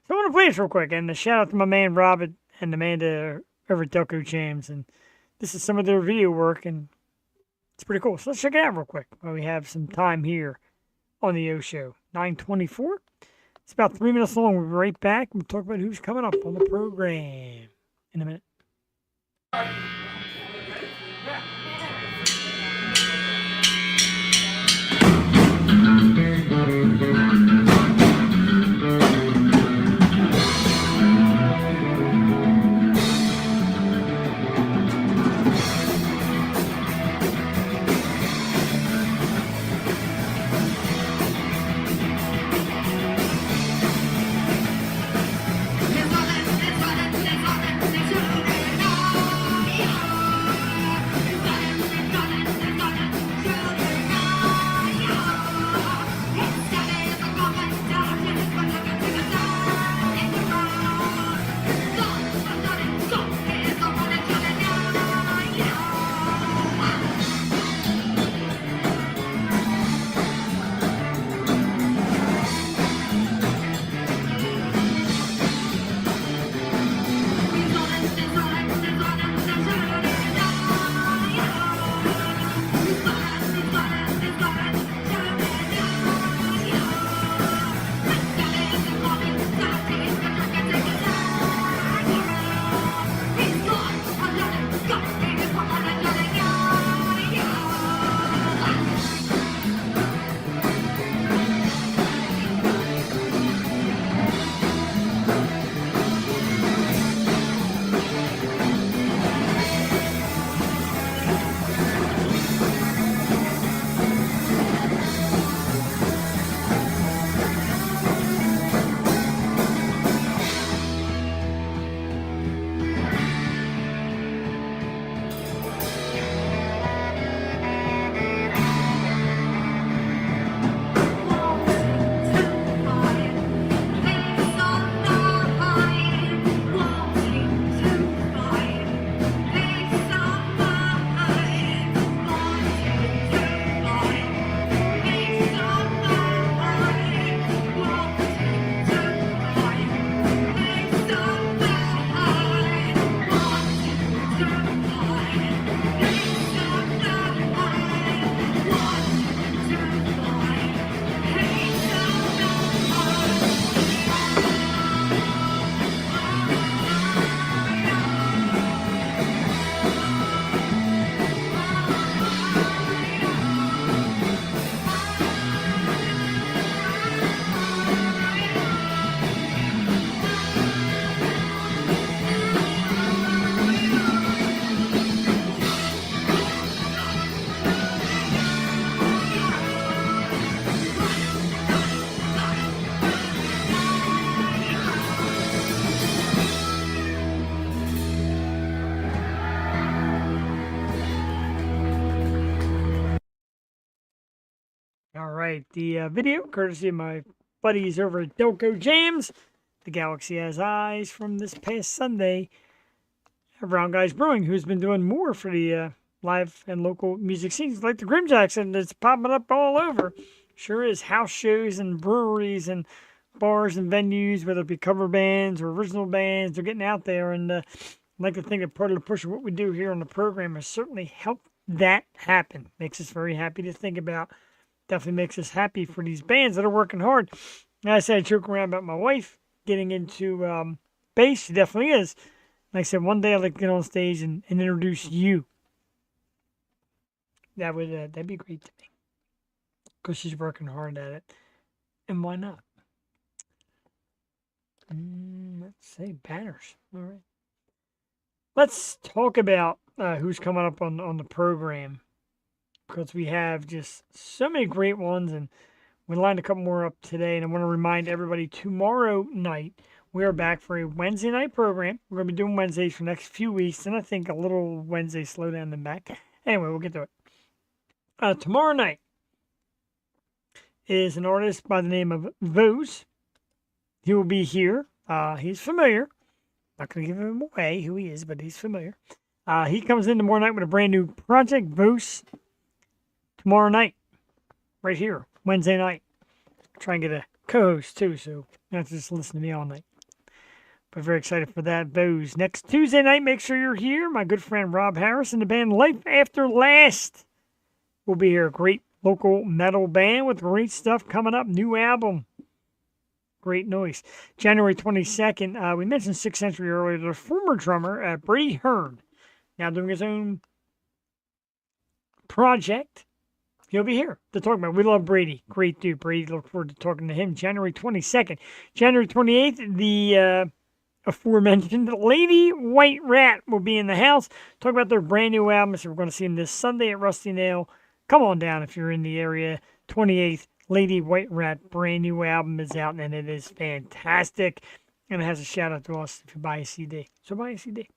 So I want to play this real quick. And a shout out to my man Robert and Amanda over at Delco Jams. And this is some of their video work, and it's pretty cool. So let's check it out real quick while we have some time here on the O Show. 9:24. It's about 3 minutes long. We'll be right back. We'll talk about who's coming up on the program in a minute. Let's All right, the video, courtesy of my buddies over at Delco Jams. The Galaxy Has Eyes from this past Sunday. Brown Guys Brewing, who's been doing more for the live and local music scenes, like the GrimJacks, and it's popping up all over. Sure is. House shows and breweries and bars and venues, whether it be cover bands or original bands, they're getting out there. And I'd like to think that part of the push of what we do here on the program has certainly helped that happen. Makes us very happy to think about. Definitely makes us happy for these bands that are working hard. Now, I said I joke around about my wife getting into bass. She definitely is. Like I said, one day I'd like to get on stage and introduce you. That'd be great to me. Because she's working hard at it. And why not? Let's say banners. All right. Let's talk about who's coming up on the program. Because we have just so many great ones. And we lined a couple more up today. And I want to remind everybody, tomorrow night, we are back for a Wednesday night program. We're going to be doing Wednesdays for the next few weeks. And I think a little Wednesday slow down then back. Anyway, we'll get to it. Tomorrow night is an artist by the name of Vose. He will be here. He's familiar. Not going to give him away who he is, but he's familiar. He comes in tomorrow night with a brand new project, Vose. Tomorrow night, right here, Wednesday night. Try and get a co-host too, so you don't have to just listen to me all night. But very excited for that, Vose. Next Tuesday night, make sure you're here. My good friend Rob Harris and the band Life After Last will be here. Great local metal band with great stuff coming up. New album. Great noise. January 22nd, we mentioned 6th Century earlier. The former drummer, Brady Hearn, now doing his own project. He'll be here to talk about. We love Brady. Great dude. Brady, look forward to talking to him. January 22nd. January 28th, the aforementioned Lady White Rat will be in the house. Talk about their brand new album. So we're going to see them this Sunday at Rusty Nail. Come on down if you're in the area. 28th, Lady White Rat, brand new album is out, and it is fantastic. And it has a shout out to us if you buy a CD. So buy a CD.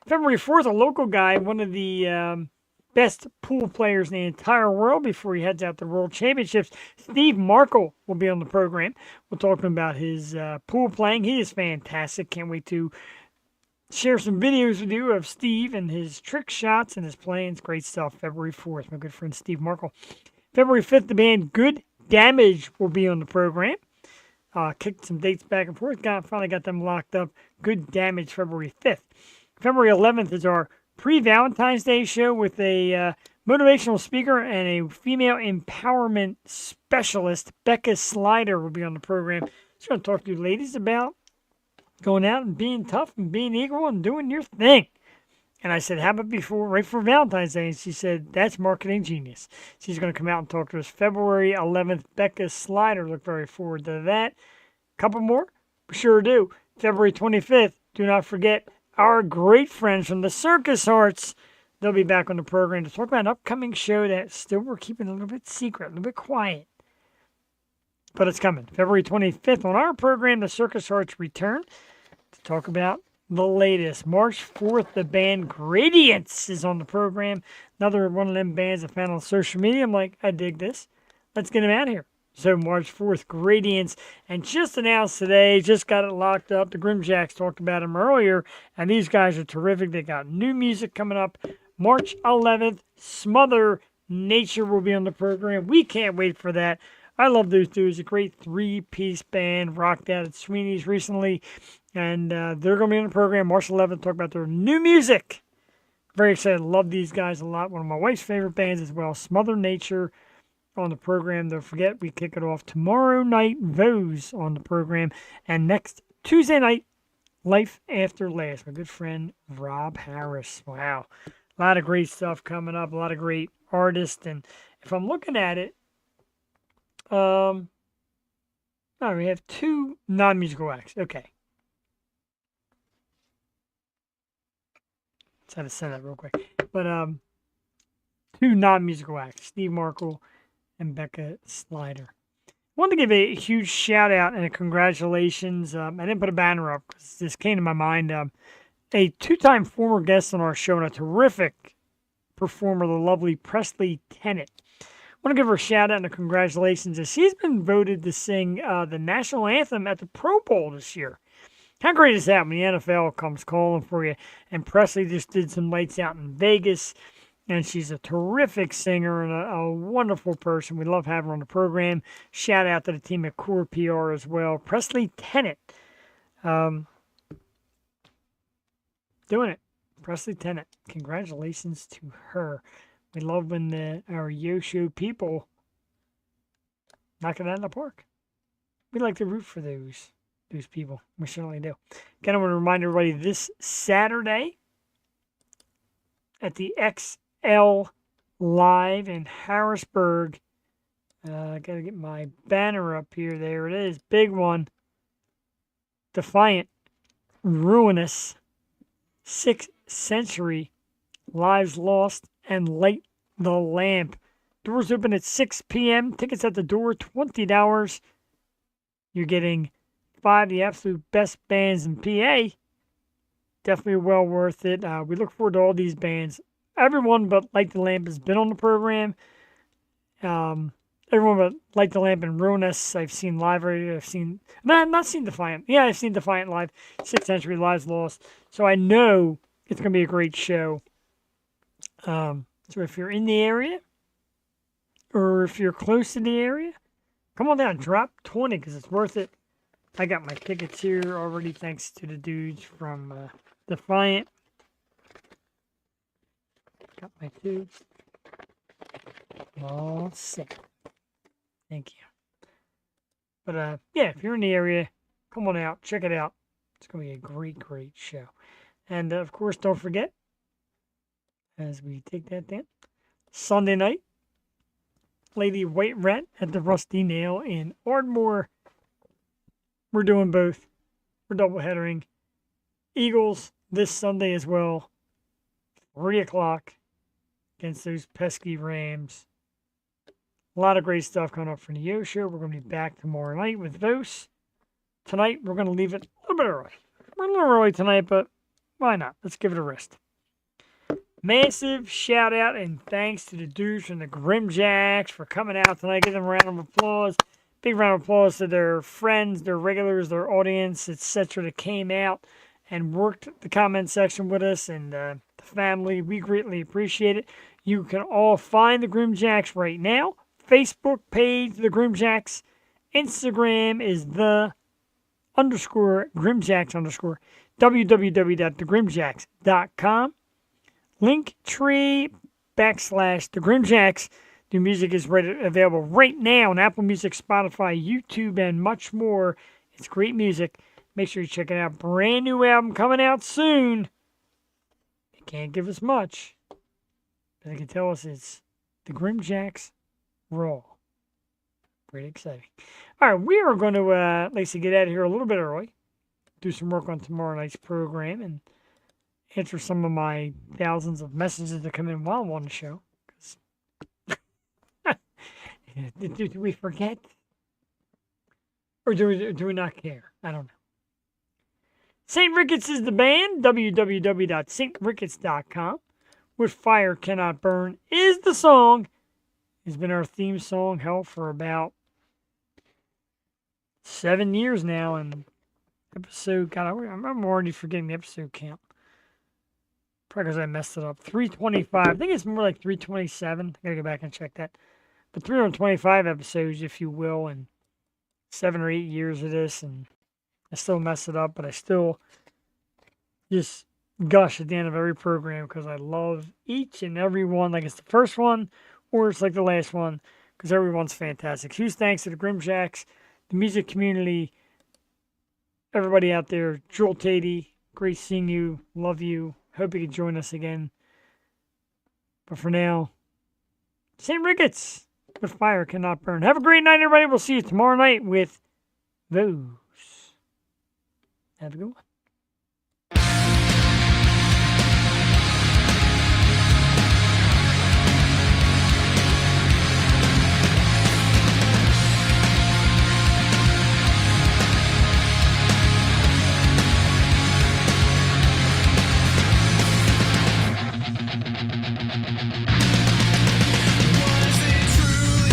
February 4th, a local guy, one of the best pool players in the entire world before he heads out to World Championships. Steve Markle will be on the program. We'll talk to him about his pool playing. He is fantastic. Can't wait to share some videos with you of Steve and his trick shots and his playing. It's great stuff. February 4th, my good friend Steve Markle. February 5th, the band Good Damage will be on the program. Kicked some dates back and forth. Finally got them locked up. Good Damage, February 5th. February 11th is our pre-Valentine's Day show with a motivational speaker and a female empowerment specialist. Becca Slider will be on the program. She's going to talk to you ladies about going out and being tough and being equal and doing your thing. And I said, how about right for Valentine's Day? And she said, that's marketing genius. She's going to come out and talk to us February 11th. Becca Slider. Look very forward to that. Couple more? Sure do. February 25th. Do not forget our great friends from the Circus Arts. They'll be back on the program to talk about an upcoming show that still we're keeping a little bit secret, a little bit quiet. But it's coming. February 25th on our program, the Circus Arts return to talk about the latest. March 4th, the band Gradients is on the program. Another one of them bands I found on social media. I'm like, I dig this. Let's get them out here. So March 4th, Gradients. And just announced today, just got it locked up. The GrimJacks talked about them earlier. And these guys are terrific. They got new music coming up. March 11th, Smother Nature will be on the program. We can't wait for that. I love those dudes. A great 3-piece band. Rocked out at Sweeney's recently. And they're going to be on the program March 11th. Talk about their new music. Very excited. Love these guys a lot. One of my wife's favorite bands as well. Smother Nature on the program. Don't forget, we kick it off tomorrow night. Vose on the program. And next Tuesday night, Life After Last. My good friend, Rob Harris. Wow. A lot of great stuff coming up. A lot of great artists. And if I'm looking at it, we have 2 non-musical acts. Okay. Let's have to send that real quick. But 2 non-musical acts. Steve Markle and Becca Slider. I wanted to give a huge shout out and a congratulations. I didn't put a banner up because this came to my mind. A 2-time former guest on our show and a terrific performer, the lovely Presley Tennant. want to give her a shout out and a congratulations as she's been voted to sing the national anthem at the Pro Bowl this year. How great is that when the NFL comes calling for you? And Presley just did some lights out in Vegas, and she's a terrific singer and a wonderful person. We love having her on the program. Shout out to the team at Core PR as well. Presley Tennant. Doing it. Presley Tennant. Congratulations to her. We love when our Yo Show people knock it out of the park. We like to root for those people. We certainly do. Again, I want to remind everybody this Saturday at the XL Live in Harrisburg. I got to get my banner up here. There it is. Big one. Defiant, ruinous, 6th century, lives lost, and light the lamp. Doors open at 6 p.m. Tickets at the door, $20. You're getting 5 of the absolute best bands in PA. Definitely well worth it. We look forward to all these bands. Everyone but Light the Lamp has been on the program. Everyone but Light the Lamp and Ruinous I've seen live already. I've not seen Defiant. Yeah, I've seen Defiant live. 6th Century, Lives Lost. So I know it's going to be a great show. So if you're in the area, or if you're close to the area, come on down. Drop 20 because it's worth it. I got my tickets here already thanks to the dudes from Defiant. Got my 2. All set. Thank you. But yeah, if you're in the area, come on out. Check it out. It's going to be a great, great show. And of course, don't forget, as we take that down, Sunday night, Lady White Rat at the Rusty Nail in Ardmore. We're doing both. We're double-headering. Eagles this Sunday as well. 3 o'clock against those pesky Rams. A lot of great stuff coming up from the Yo Show. We're going to be back tomorrow night with those. Tonight, we're going to leave it a little bit early. We're a little early tonight, but why not? Let's give it a rest. Massive shout out and thanks to the dudes from the GrimJacks for coming out tonight. Give them a round of applause. Big round of applause to their friends, their regulars, their audience, etc. that came out and worked the comment section with us and the family. We greatly appreciate it. You can all find the GrimJacks right now. Facebook page, the GrimJacks. Instagram is the _GrimJacks_ www.thegrimjacks.com. Linktree / the GrimJacks. The music is available right now on Apple Music, Spotify, YouTube, and much more. It's great music. Make sure you check it out. Brand new album coming out soon. They can't give us much, but they can tell us it's the GrimJacks Raw. Pretty exciting. All right, we are going to, Lacey, get out of here a little bit early. Do some work on tomorrow night's program and answer some of my thousands of messages that come in while I'm on the show. Do we forget? Or do we not care? I don't know. St. Ricketts is the band. www.stricketts.com. With Fire Cannot Burn is the song. It's been our theme song, hell, for about 7 years now. And episode, God, I'm already forgetting the episode count. Probably because I messed it up. 325. I think it's more like 327. I gotta go back and check that. But 325 episodes, if you will, and 7 or 8 years of this, and I still mess it up, but I still just gush at the end of every program because I love each and every one, like it's the first one or it's like the last one, because everyone's fantastic. Huge thanks to the GrimJacks, the music community, everybody out there. Joel Tatey, great seeing you, love you, hope you can join us again. But for now, St. Ricketts with Fire Cannot Burn. Have a great night, everybody. We'll see you tomorrow night with those. Have a good one. Was it true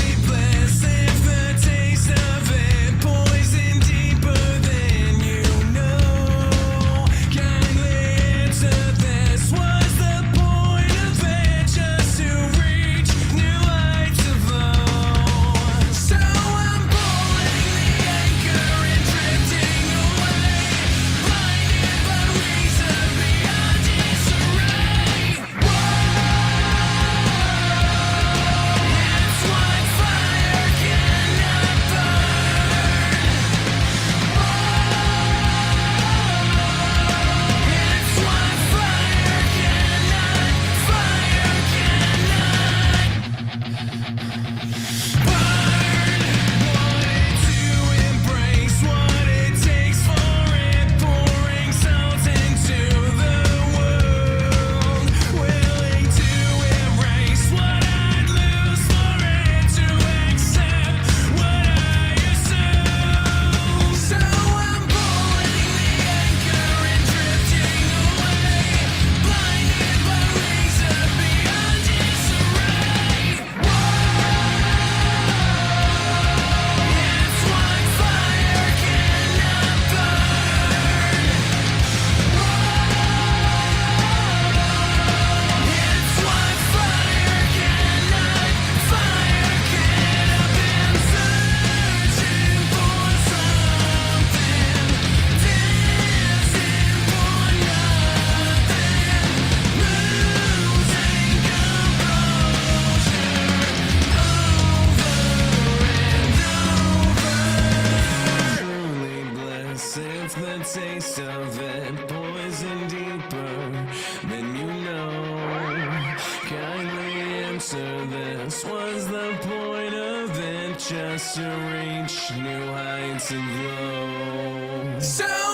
This was the point of it, just to reach new heights and glow. So